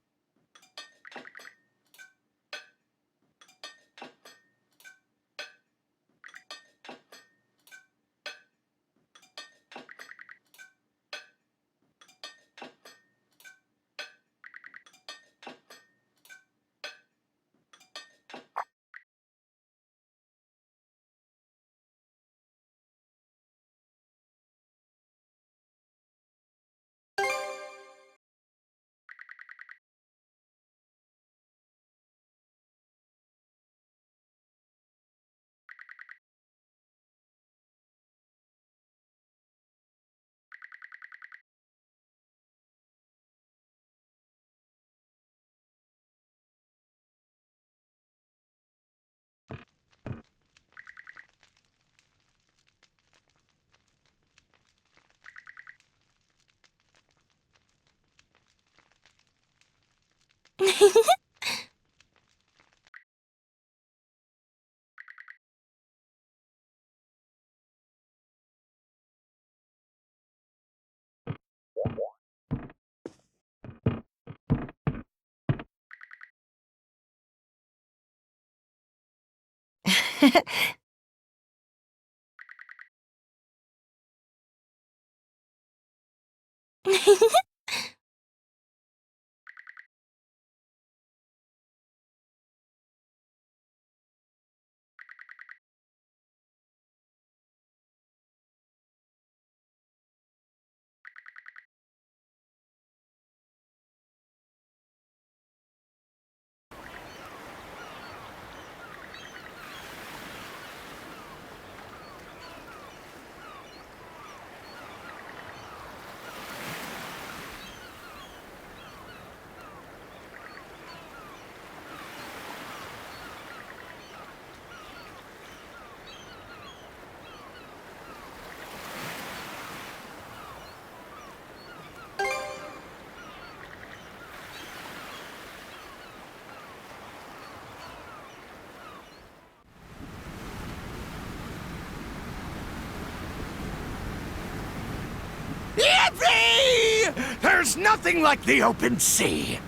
There's nothing like the open sea.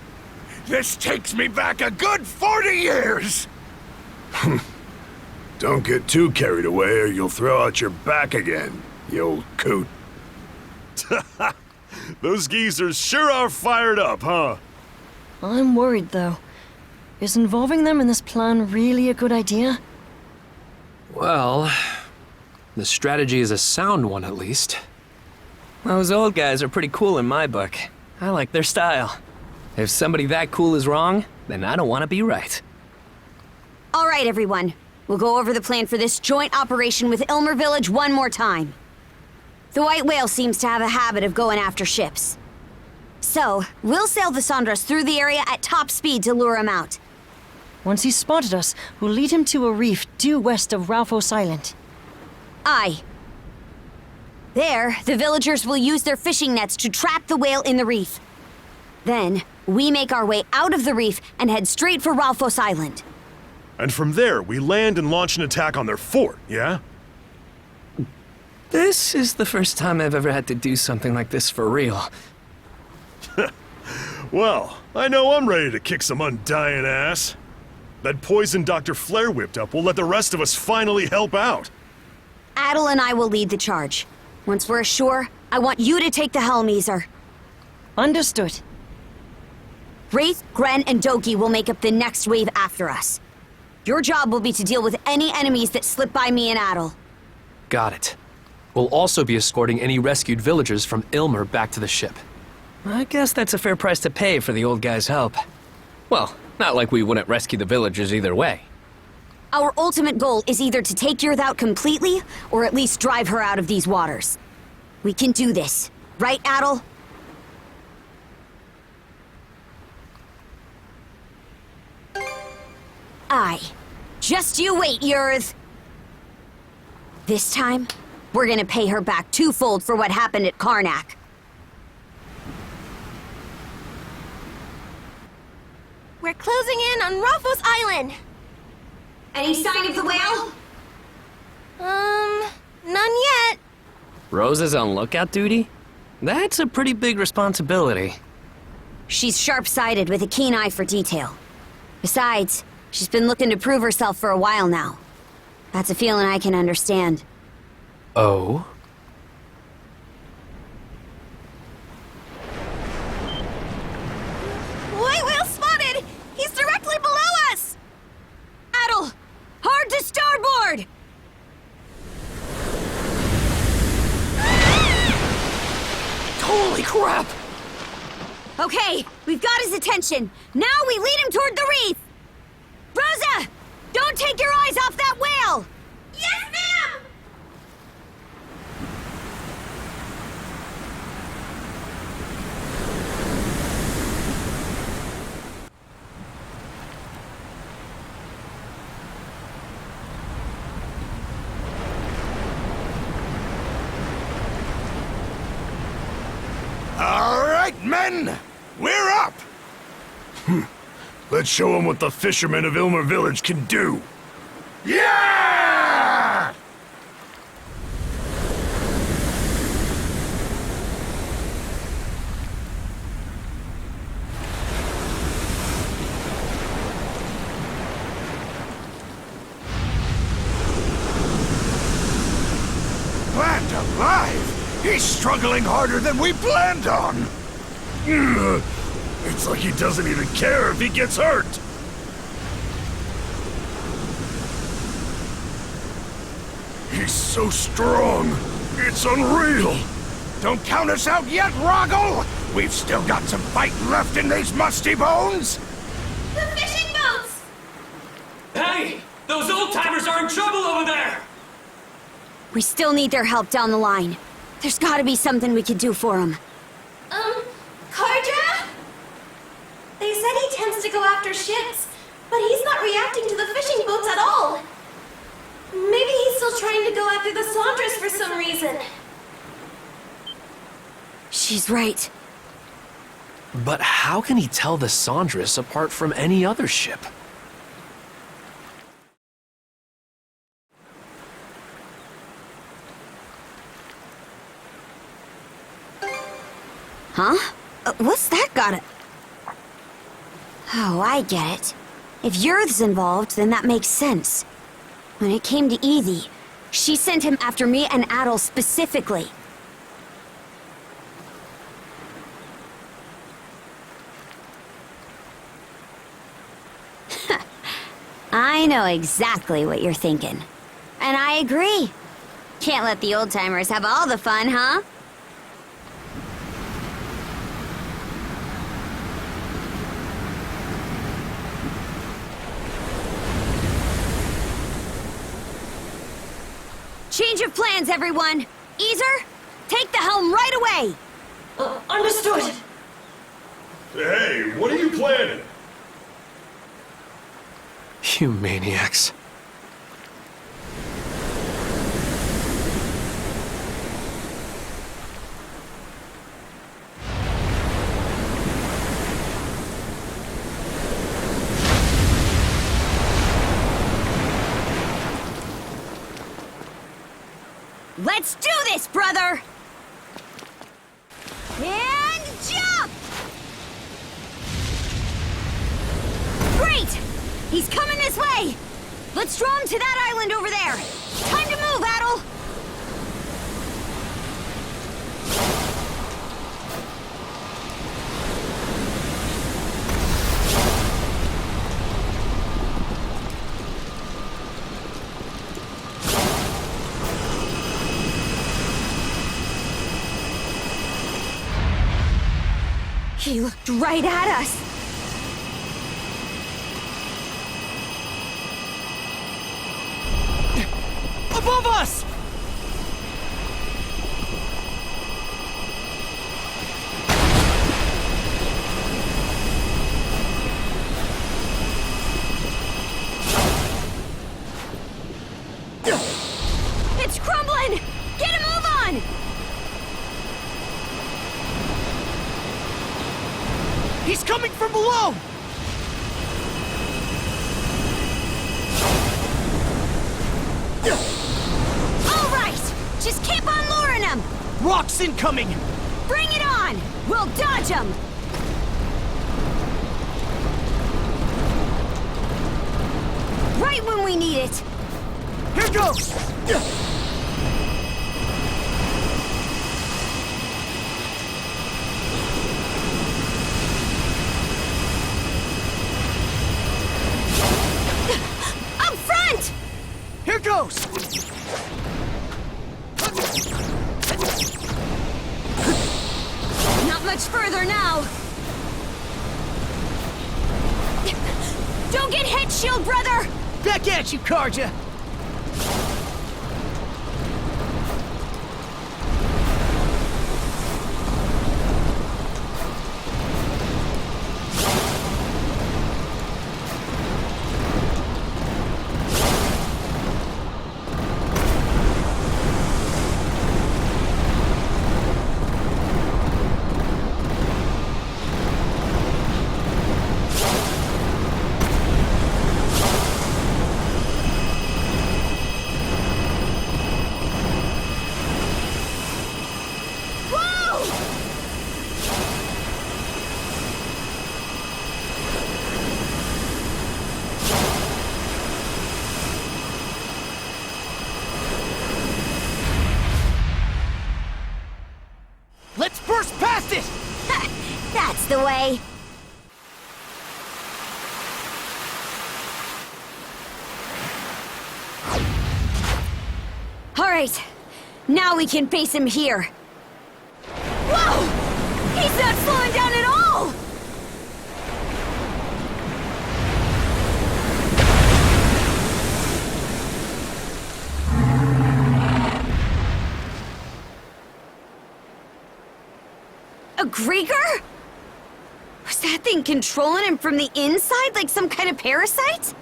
This takes me back a good 40 years. Don't get too carried away or you'll throw out your back again, you old coot. Those geezers sure are fired up, huh? I'm worried, though. Is involving them in this plan really a good idea? Well, the strategy is a sound one at least. Those old guys are pretty cool in my book. I like their style. If somebody that cool is wrong, then I don't want to be right. All right, everyone. We'll go over the plan for this joint operation with Ilmer Village one more time. The White Whale seems to have a habit of going after ships. So, we'll sail the Sandras through the area at top speed to lure him out. Once he's spotted us, we'll lead him to a reef due west of Ralphos Island. Aye. There, the villagers will use their fishing nets to trap the whale in the reef. Then, we make our way out of the reef and head straight for Ralphos Island. And from there, we land and launch an attack on their fort, yeah? This is the first time I've ever had to do something like this for real. Well, I know I'm ready to kick some undying ass. That poison Dr. Flare whipped up will let the rest of us finally help out. Adel and I will lead the charge. Once we're ashore, I want you to take the helm, Ezer. Understood. Wraith, Gren, and Doki will make up the next wave after us. Your job will be to deal with any enemies that slip by me and Adel. Got it. We'll also be escorting any rescued villagers from Ilmer back to the ship. I guess that's a fair price to pay for the old guy's help. Well, not like we wouldn't rescue the villagers either way. Our ultimate goal is either to take Yurth out completely, or at least drive her out of these waters. We can do this. Right, Adel? Aye. Just you wait, Yurth. This time, we're gonna pay her back twofold for what happened at Karnak. We're closing in on Ralphos Island. Any sign of the whale? None yet. Rosa's on lookout duty? That's a pretty big responsibility. She's sharp-sighted with a keen eye for detail. Besides, she's been looking to prove herself for a while now. That's a feeling I can understand. Oh? White whale spotted! He's directly below us! Adel! Hard to starboard! Holy crap! Okay, we've got his attention. Now we lead him toward the reef! Rosa! Don't take your eyes off that whale! Yes, ma'am! All right, men! We're up! Let's show them what the fishermen of Ilmer Village can do. Yeah! Planned alive! He's struggling harder than we planned on! It's like he doesn't even care if he gets hurt. He's so strong. It's unreal. Don't count us out yet, Roggle! We've still got some fight left in these musty bones! The fishing boats! Hey! Those old-timers are in trouble over there! We still need their help down the line. There's gotta be something we could do for them. Karja? They said he tends to go after ships, but he's not reacting to the fishing boats at all. Maybe he's still trying to go after the Sandras for some reason. She's right. But how can he tell the Sandras apart from any other ship? Huh? What's that gotta... Oh, I get it. If Yurth's involved, then that makes sense. When it came to Evie, she sent him after me and Adol specifically. I know exactly what you're thinking. And I agree. Can't let the old-timers have all the fun, huh? Change of plans, everyone! Easer, take the helm right away! Understood! Hey, what are you planning? You maniacs. Let's do this, brother! And jump! Great! He's coming this way! Let's draw him to that island over there! Time to move, Adol! He looked right at us! Above us! It's crumbling! Get a move on! He's coming from below! All right! Just keep on luring him! Rocks incoming! Bring it on! We'll dodge him! Right when we need it! Here goes! Up front! Here goes! Not much further now! Don't get hit, shield brother! Back at you, Karja! Let's burst past it! That's the way! All right, now we can face him here. Whoa! He's not slowing down at all! A Grieger? Was that thing controlling him from the inside like some kind of parasite?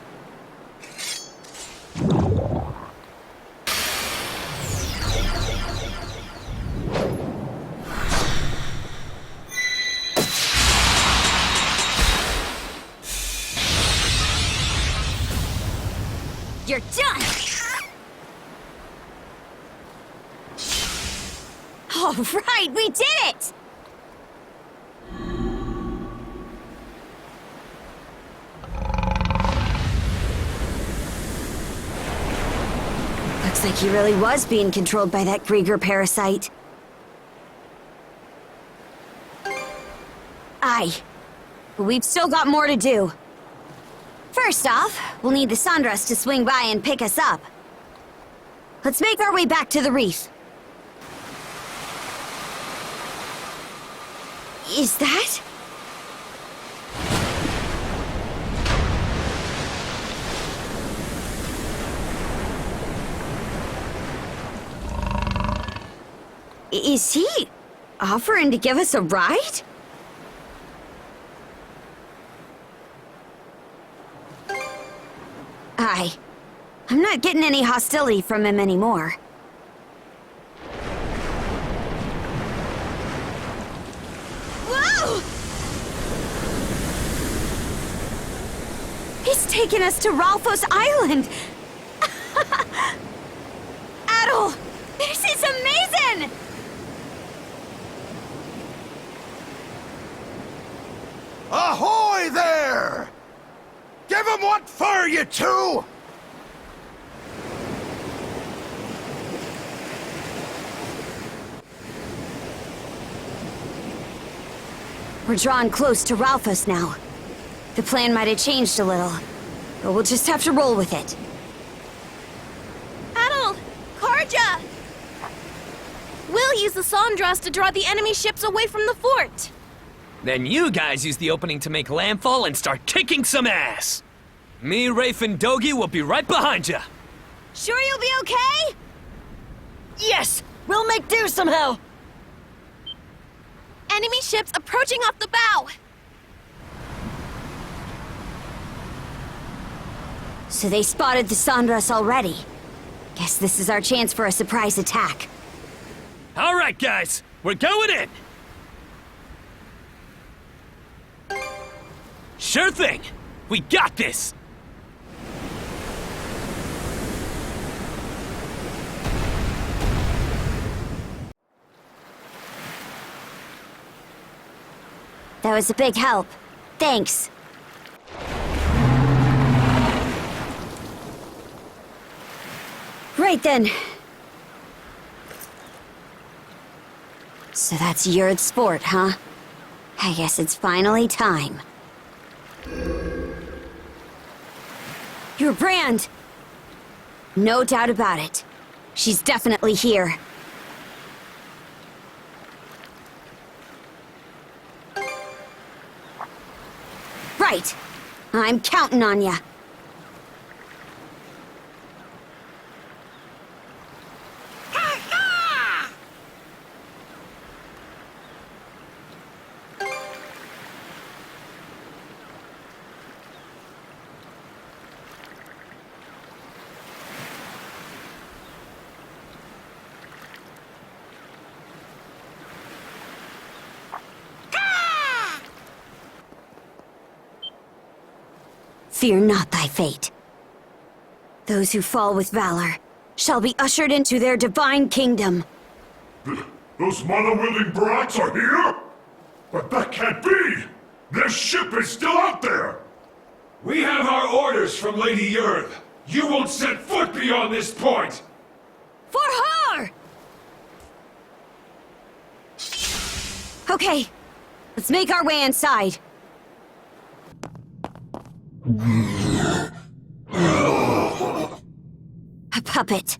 You're done! All right, we did it! Looks like he really was being controlled by that Grieger parasite. Aye. But we've still got more to do. First off, we'll need the Sandras to swing by and pick us up. Let's make our way back to the reef. Is that? Is he offering to give us a ride? Aye. I'm not getting any hostility from him anymore. Whoa! He's taking us to Ralphos Island! Adol! This is amazing! Ahoy there! Give 'em what for, you two! We're drawing close to Ralphos now. The plan might have changed a little, but we'll just have to roll with it. Adol! Karja! We'll use the Sandras to draw the enemy ships away from the fort. Then you guys use the opening to make landfall and start kicking some ass. Me, Rafe, and Dogi will be right behind you. Sure you'll be okay? Yes! We'll make do somehow! Enemy ships approaching off the bow. So they spotted the Sandras already. Guess this is our chance for a surprise attack. All right, guys, we're going in. Sure thing. We got this. That was a big help. Thanks. Right then. So that's Yurd's sport, huh? I guess it's finally time. Your brand! No doubt about it. She's definitely here. Right. I'm counting on ya. Fear not thy fate. Those who fall with valor shall be ushered into their divine kingdom. Those mana-wielding brats are here? But that can't be! Their ship is still out there! We have our orders from Lady Yurd. You won't set foot beyond this point! For her! Okay, let's make our way inside. A puppet.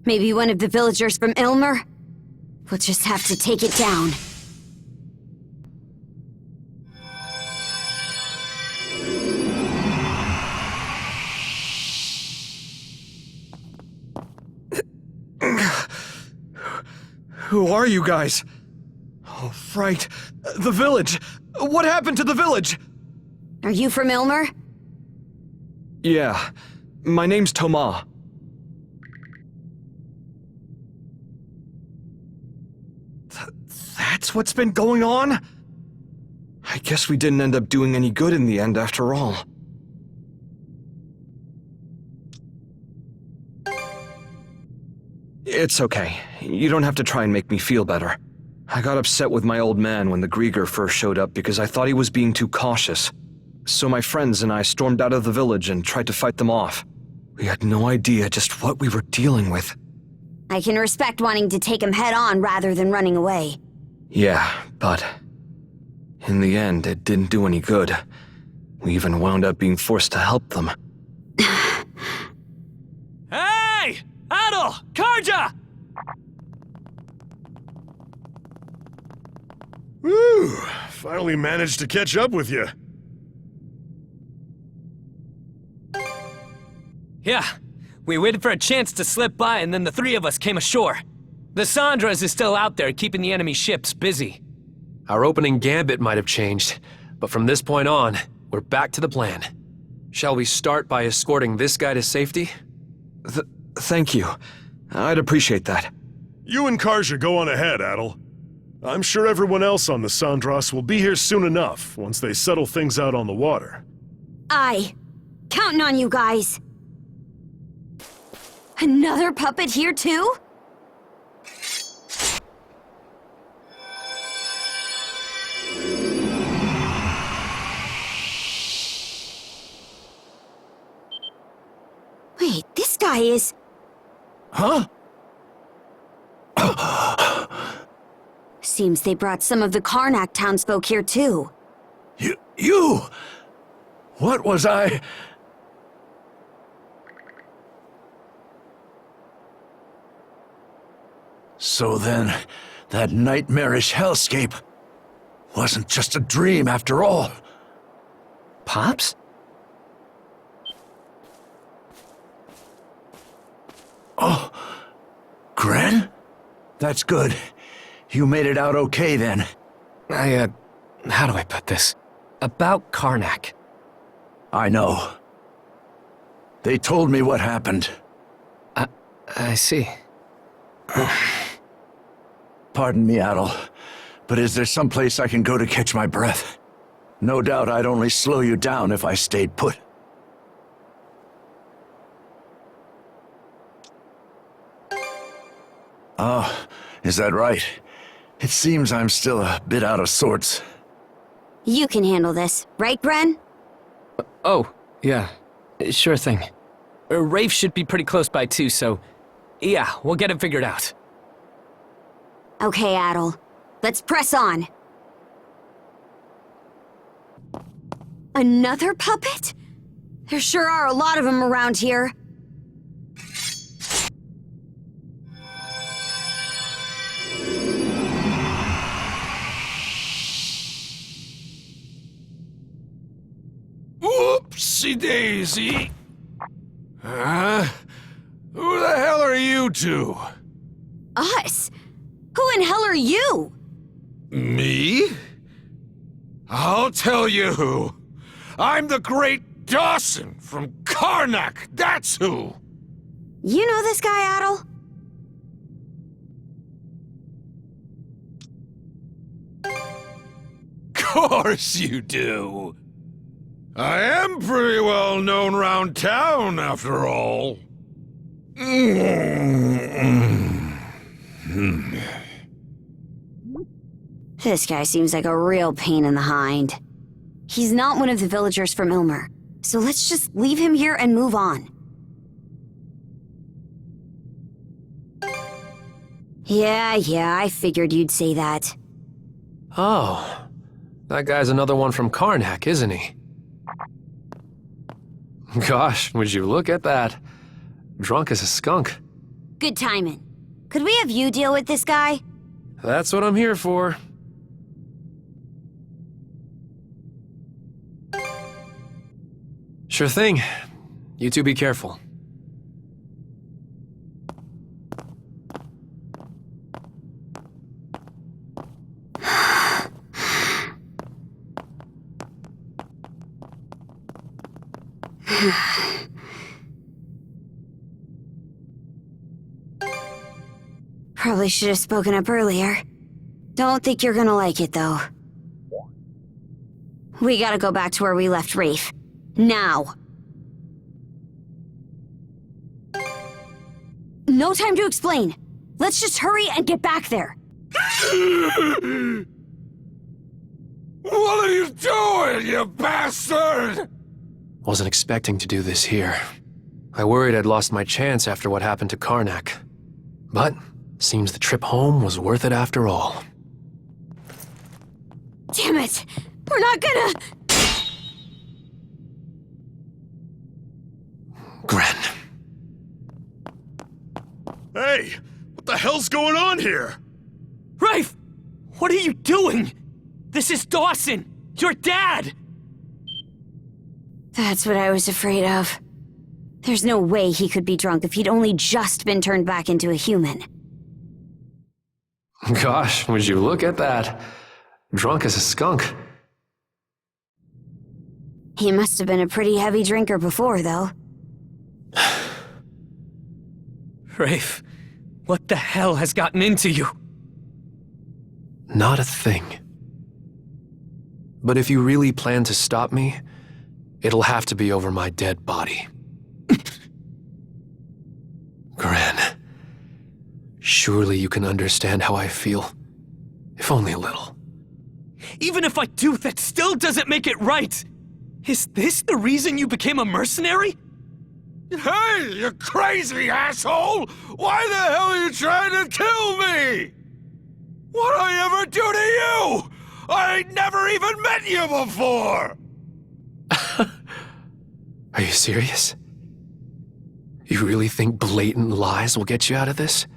Maybe one of the villagers from Ilmer? We'll just have to take it down. Who are you guys? Oh, right. The village! What happened to the village? Are you from Ilmer? Yeah. My name's Thomas. That's what's been going on? I guess we didn't end up doing any good in the end after all. It's okay. You don't have to try and make me feel better. I got upset with my old man when the Grieger first showed up because I thought he was being too cautious. So my friends and I stormed out of the village and tried to fight them off. We had no idea just what we were dealing with. I can respect wanting to take him head on rather than running away. Yeah, but in the end, it didn't do any good. We even wound up being forced to help them. Hey! Adol! Karja! Woo! Finally managed to catch up with you. Yeah, we waited for a chance to slip by and then the three of us came ashore. The Sandras is still out there keeping the enemy ships busy. Our opening gambit might have changed, but from this point on, we're back to the plan. Shall we start by escorting this guy to safety? Thank you. I'd appreciate that. You and Karja go on ahead, Adol. I'm sure everyone else on the Sandras will be here soon enough once they settle things out on the water. Aye. Counting on you guys. Another puppet here too? Wait, this guy is... Huh? Seems they brought some of the Karnak townsfolk here too. You! What was I... So then, that nightmarish hellscape wasn't just a dream after all. Pops? Oh, Gren? That's good. You made it out okay then. How do I put this? About Karnak. I know. They told me what happened. I see. Pardon me, Adol, but is there some place I can go to catch my breath? No doubt I'd only slow you down if I stayed put. Oh, is that right? It seems I'm still a bit out of sorts. You can handle this, right, Gren? Oh, yeah. Sure thing. Rafe should be pretty close by too, so... yeah, we'll get it figured out. Okay, Adol. Let's press on. Another puppet? There sure are a lot of them around here. Whoopsie-daisy. Who the hell are you two? Us? Who in hell are you? Me? I'll tell you who. I'm the great Dawson from Karnak, that's who! You know this guy, Adol? Course you do. I am pretty well known round town, after all. This guy seems like a real pain in the hind. He's not one of the villagers from Ilmer, so let's just leave him here and move on. Yeah, I figured you'd say that. Oh, that guy's another one from Karnak, isn't he? Gosh, would you look at that. Drunk as a skunk. Good timing. Could we have you deal with this guy? That's what I'm here for. Sure thing. You two be careful. Probably should have spoken up earlier. Don't think you're gonna like it, though. We gotta go back to where we left Rafe. Now! No time to explain. Let's just hurry and get back there. What are you doing, you bastard? Wasn't expecting to do this here. I worried I'd lost my chance after what happened to Karnak. But seems the trip home was worth it after all. Damn it! We're not gonna... Gren. Hey! What the hell's going on here? Rafe! What are you doing? This is Dawson! Your dad! That's what I was afraid of. There's no way he could be drunk if he'd only just been turned back into a human. Gosh, would you look at that? Drunk as a skunk. He must have been a pretty heavy drinker before, though. Rafe, what the hell has gotten into you? Not a thing. But if you really plan to stop me, it'll have to be over my dead body. Gran, surely you can understand how I feel, if only a little. Even if I do, that still doesn't make it right! Is this the reason you became a mercenary? Hey, you crazy asshole! Why the hell are you trying to kill me? What'd I ever do to you? I ain't never even met you before! Are you serious? You really think blatant lies will get you out of this?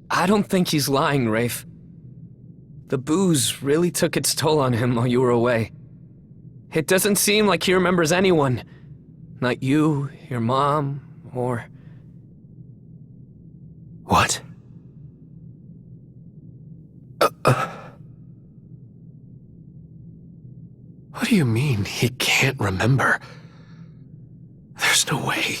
I don't think he's lying, Rafe. The booze really took its toll on him while you were away. It doesn't seem like he remembers anyone. Not you, your mom, or... What? What do you mean he can't remember? There's no way.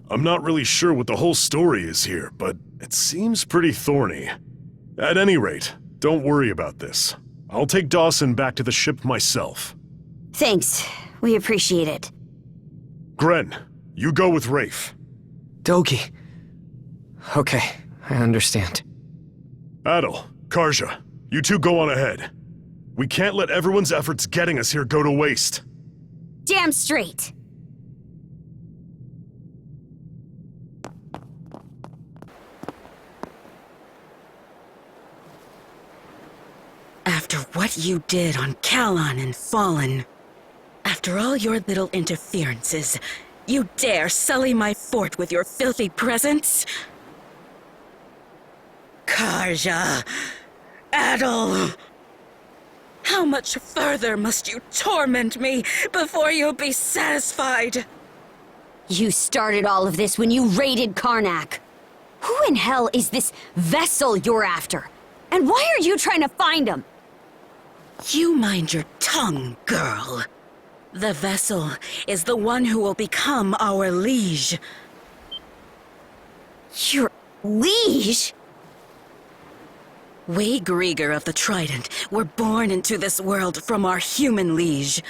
I'm not really sure what the whole story is here, but it seems pretty thorny. At any rate, don't worry about this. I'll take Dawson back to the ship myself. Thanks. We appreciate it. Gren, you go with Rafe. Dogi. Okay, I understand. Adel, Karja, you two go on ahead. We can't let everyone's efforts getting us here go to waste. Damn straight. After what you did on Kalon and Fallen, after all your little interferences, you dare sully my fort with your filthy presence? Karja, Adel, how much further must you torment me before you'll be satisfied? You started all of this when you raided Karnak. Who in hell is this vessel you're after? And why are you trying to find him? You mind your tongue, girl. The vessel is the one who will become our liege. Your liege? We Grieger of the Trident were born into this world from our human liege.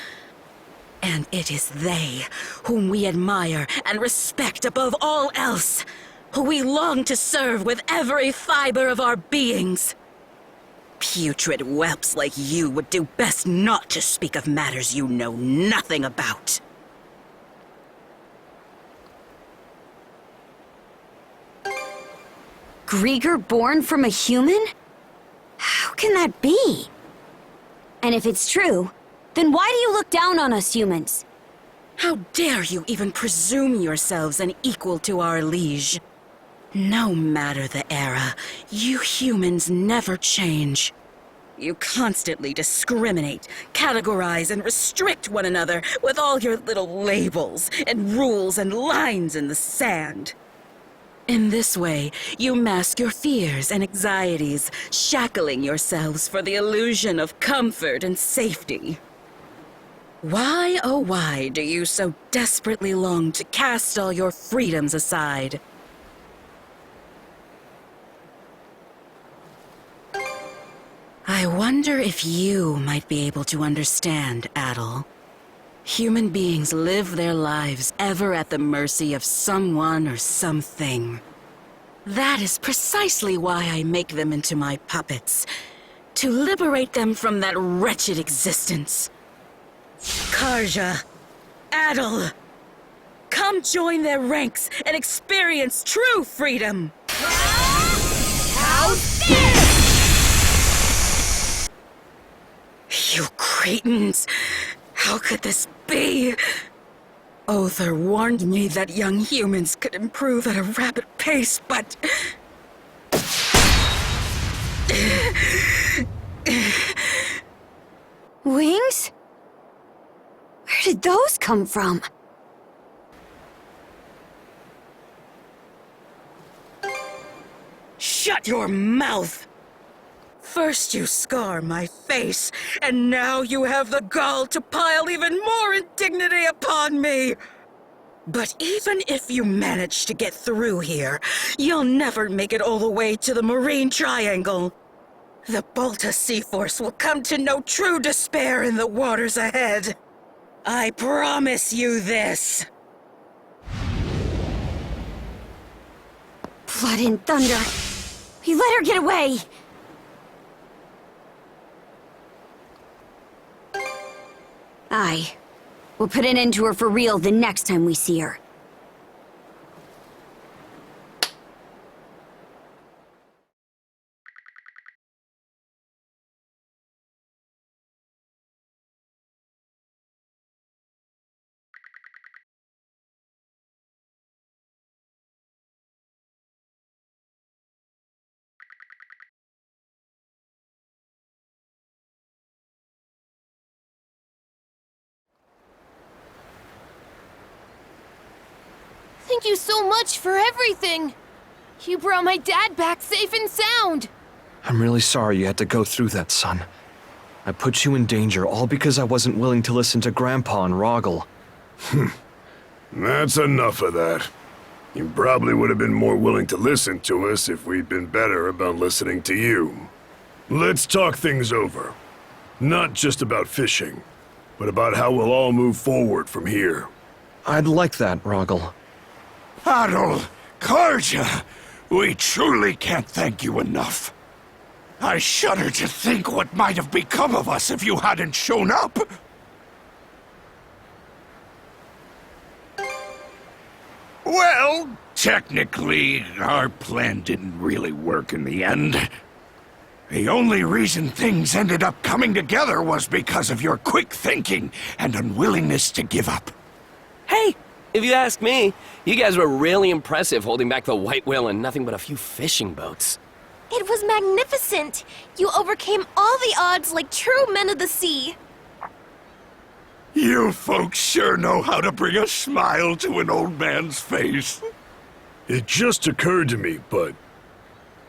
And it is they whom we admire and respect above all else, who we long to serve with every fiber of our beings. Putrid whelps like you would do best not to speak of matters you know nothing about. Grieger born from a human? How can that be? And if it's true, then why do you look down on us humans? How dare you even presume yourselves an equal to our liege? No matter the era, you humans never change. You constantly discriminate, categorize, and restrict one another with all your little labels and rules and lines in the sand. In this way, you mask your fears and anxieties, shackling yourselves for the illusion of comfort and safety. Why, oh why, do you so desperately long to cast all your freedoms aside? I wonder if you might be able to understand, Adel. Human beings live their lives ever at the mercy of someone or something. That is precisely why I make them into my puppets, to liberate them from that wretched existence. Karja, Adel, Come join their ranks and experience true freedom! How's this? You cretins! How could this be? Other warned me that young humans could improve at a rapid pace, but... Wings? Where did those come from? Shut your mouth! First you scar my face, and now you have the gall to pile even more indignity upon me! But even if you manage to get through here, you'll never make it all the way to the Marine Triangle. The Balta Sea Force will come to know true despair in the waters ahead. I promise you this. Blood and thunder! We let her get away! Aye. We'll put an end to her for real the next time we see her. Thank you so much for everything! You brought my dad back safe and sound! I'm really sorry you had to go through that, son. I put you in danger all because I wasn't willing to listen to Grandpa and Rogel. That's enough of that. You probably would have been more willing to listen to us if we'd been better about listening to you. Let's talk things over. Not just about fishing, but about how we'll all move forward from here. I'd like that, Rogel. Adol, Karja, we truly can't thank you enough. I shudder to think what might have become of us if you hadn't shown up. Well, technically, our plan didn't really work in the end. The only reason things ended up coming together was because of your quick thinking and unwillingness to give up. Hey! If you ask me, you guys were really impressive holding back the white whale and nothing but a few fishing boats. It was magnificent! You overcame all the odds like true men of the sea! You folks sure know how to bring a smile to an old man's face. It just occurred to me, but...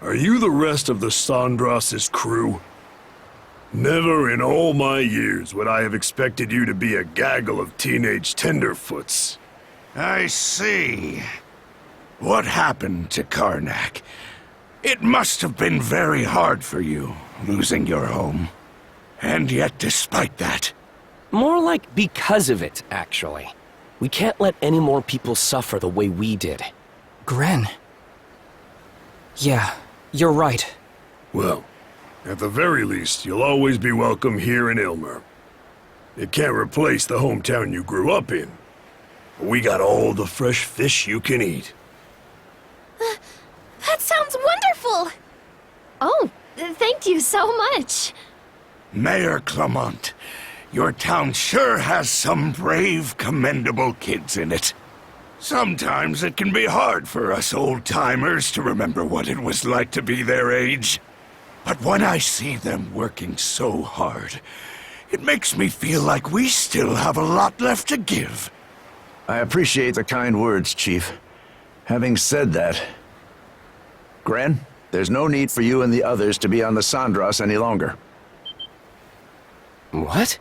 are you the rest of the Sandras's crew? Never in all my years would I have expected you to be a gaggle of teenage tenderfoots. I see. What happened to Karnak? It must have been very hard for you, losing your home. And yet, despite that... More like because of it, actually. We can't let any more people suffer the way we did. Gren. Yeah, you're right. Well, at the very least, you'll always be welcome here in Ilmer. It can't replace the hometown you grew up in. We got all the fresh fish you can eat. That sounds wonderful! Oh, thank you so much. Mayor Clement, your town sure has some brave, commendable kids in it. Sometimes it can be hard for us old-timers to remember what it was like to be their age. But when I see them working so hard, it makes me feel like we still have a lot left to give. I appreciate the kind words, Chief. Having said that, Gren, there's no need for you and the others to be on the Sandras any longer. What?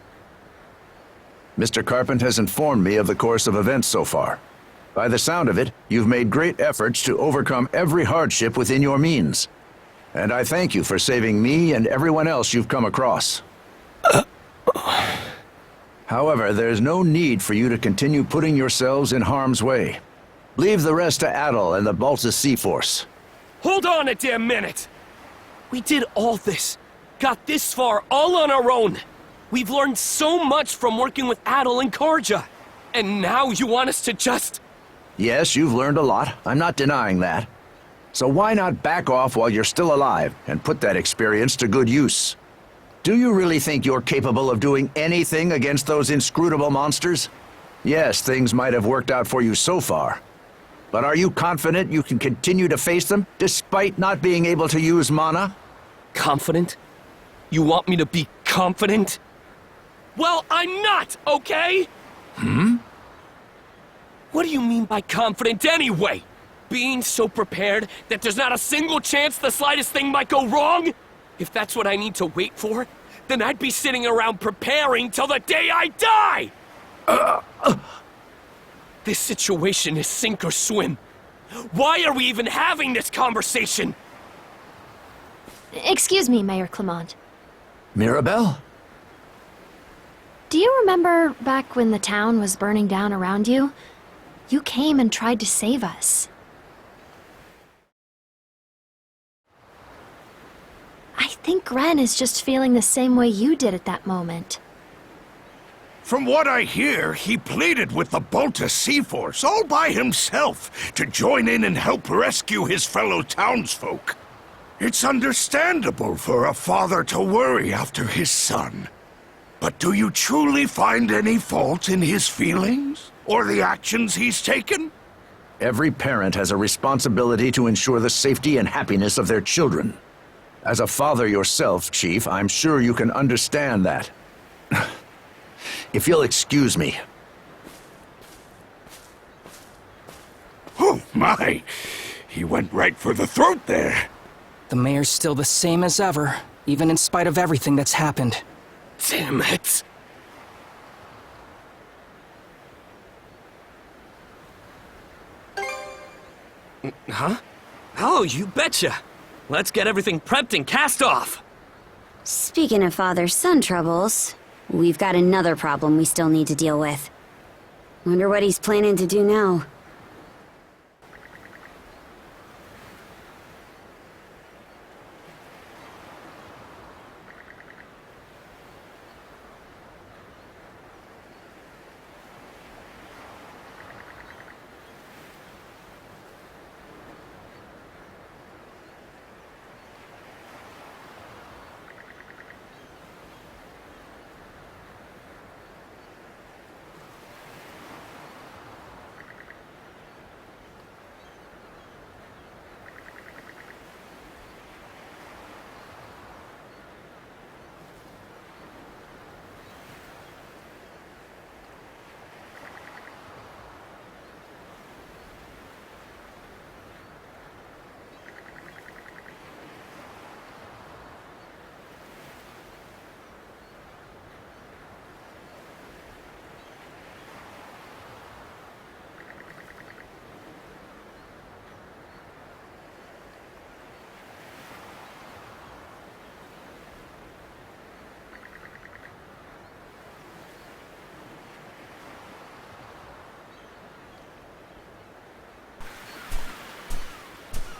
Mr. Carpent has informed me of the course of events so far. By the sound of it, you've made great efforts to overcome every hardship within your means. And I thank you for saving me and everyone else you've come across. However, there's no need for you to continue putting yourselves in harm's way. Leave the rest to Adol and the Balta Sea Force. Hold on a damn minute! We did all this, got this far all on our own. We've learned so much from working with Adol and Karja. And now you want us to just... Yes, you've learned a lot. I'm not denying that. So why not back off while you're still alive and put that experience to good use? Do you really think you're capable of doing anything against those inscrutable monsters? Yes, things might have worked out for you so far. But are you confident you can continue to face them, despite not being able to use mana? Confident? You want me to be confident? Well, I'm not, okay? What do you mean by confident anyway? Being so prepared that there's not a single chance the slightest thing might go wrong? If that's what I need to wait for, then I'd be sitting around preparing till the day I die! This situation is sink or swim. Why are we even having this conversation? Excuse me, Mayor Clement. Mirabelle? Do you remember back when the town was burning down around you? You came and tried to save us. I think Ren is just feeling the same way you did at that moment. From what I hear, he pleaded with the Bolta Sea Force all by himself to join in and help rescue his fellow townsfolk. It's understandable for a father to worry after his son. But do you truly find any fault in his feelings? Or the actions he's taken? Every parent has a responsibility to ensure the safety and happiness of their children. As a father yourself, Chief, I'm sure you can understand that. If you'll excuse me. Oh, my! He went right for the throat there. The mayor's still the same as ever, even in spite of everything that's happened. Damn it! Huh? Oh, you betcha! Let's get everything prepped and cast off! Speaking of father-son troubles, we've got another problem we still need to deal with. Wonder what he's planning to do now.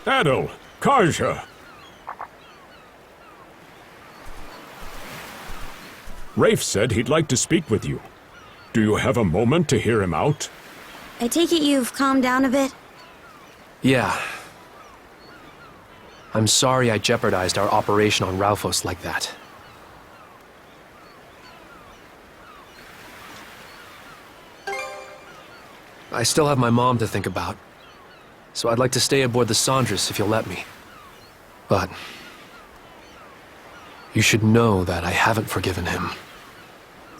Adol, Karja. Rafe said he'd like to speak with you. Do you have a moment to hear him out? I take it you've calmed down a bit? Yeah. I'm sorry I jeopardized our operation on Ralphos like that. I still have my mom to think about, so I'd like to stay aboard the Sandras if you'll let me. But you should know that I haven't forgiven him.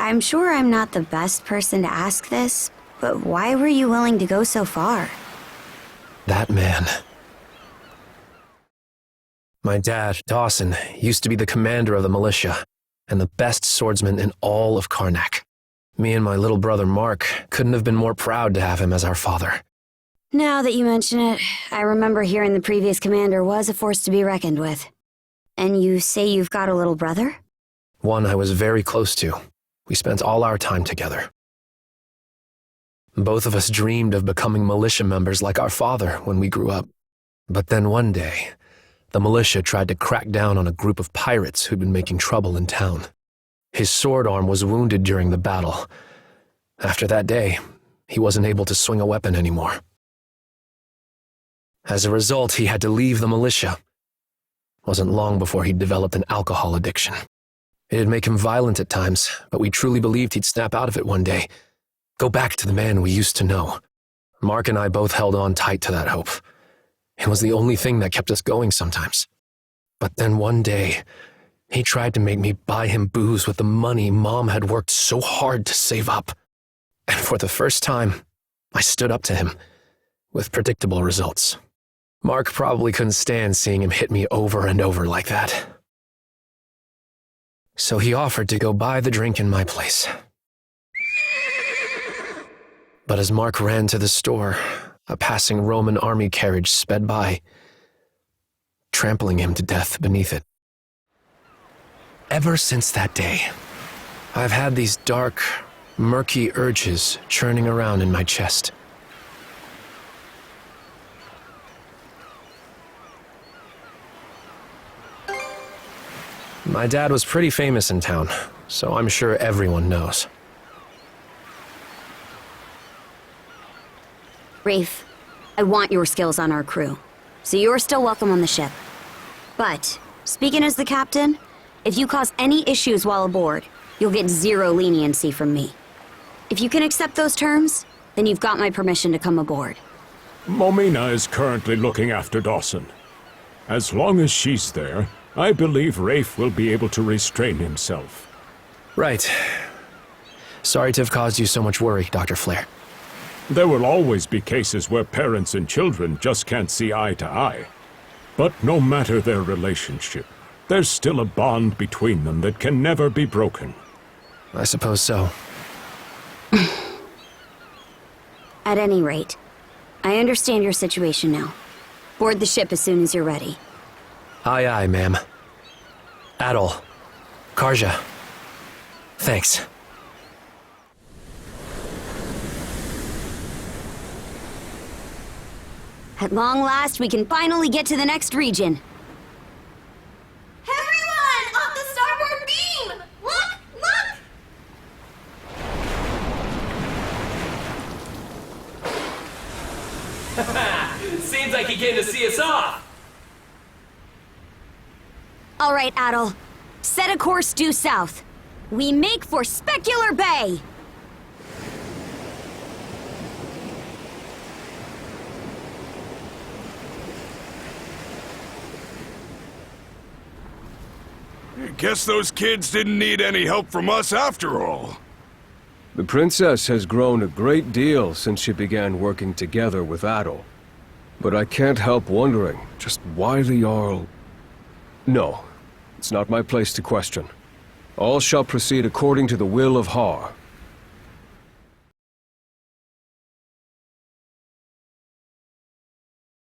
I'm sure I'm not the best person to ask this, but why were you willing to go so far? That man. My dad, Dawson, used to be the commander of the militia, and the best swordsman in all of Karnak. Me and my little brother Mark couldn't have been more proud to have him as our father. Now that you mention it, I remember hearing the previous commander was a force to be reckoned with. And you say you've got a little brother? One I was very close to. We spent all our time together. Both of us dreamed of becoming militia members like our father when we grew up. But then one day, the militia tried to crack down on a group of pirates who'd been making trouble in town. His sword arm was wounded during the battle. After that day, he wasn't able to swing a weapon anymore. As a result, he had to leave the militia. Wasn't long before he'd developed an alcohol addiction. It'd make him violent at times, but we truly believed he'd snap out of it one day. Go back to the man we used to know. Mark and I both held on tight to that hope. It was the only thing that kept us going sometimes. But then one day, he tried to make me buy him booze with the money Mom had worked so hard to save up. And for the first time, I stood up to him, with predictable results. Mark probably couldn't stand seeing him hit me over and over like that. So he offered to go buy the drink in my place. But as Mark ran to the store, a passing Roman army carriage sped by, trampling him to death beneath it. Ever since that day, I've had these dark, murky urges churning around in my chest. My dad was pretty famous in town, so I'm sure everyone knows. Rafe, I want your skills on our crew, so you're still welcome on the ship. But, speaking as the captain, if you cause any issues while aboard, you'll get zero leniency from me. If you can accept those terms, then you've got my permission to come aboard. Momina is currently looking after Dawson. As long as she's there, I believe Rafe will be able to restrain himself. Right. Sorry to have caused you so much worry, Dr. Flair. There will always be cases where parents and children just can't see eye to eye. But no matter their relationship, there's still a bond between them that can never be broken. I suppose so. At any rate, I understand your situation now. Board the ship as soon as you're ready. Aye, aye, ma'am. Adol. Karja. Thanks. At long last, we can finally get to the next region. Everyone! Off the starboard beam! Look! Look! Seems like he came to see us off. All right, Adol. Set a course due south. We make for Specular Bay! Guess those kids didn't need any help from us after all. The princess has grown a great deal since she began working together with Adol. But I can't help wondering just why the Jarl... No, it's not my place to question. All shall proceed according to the will of Har,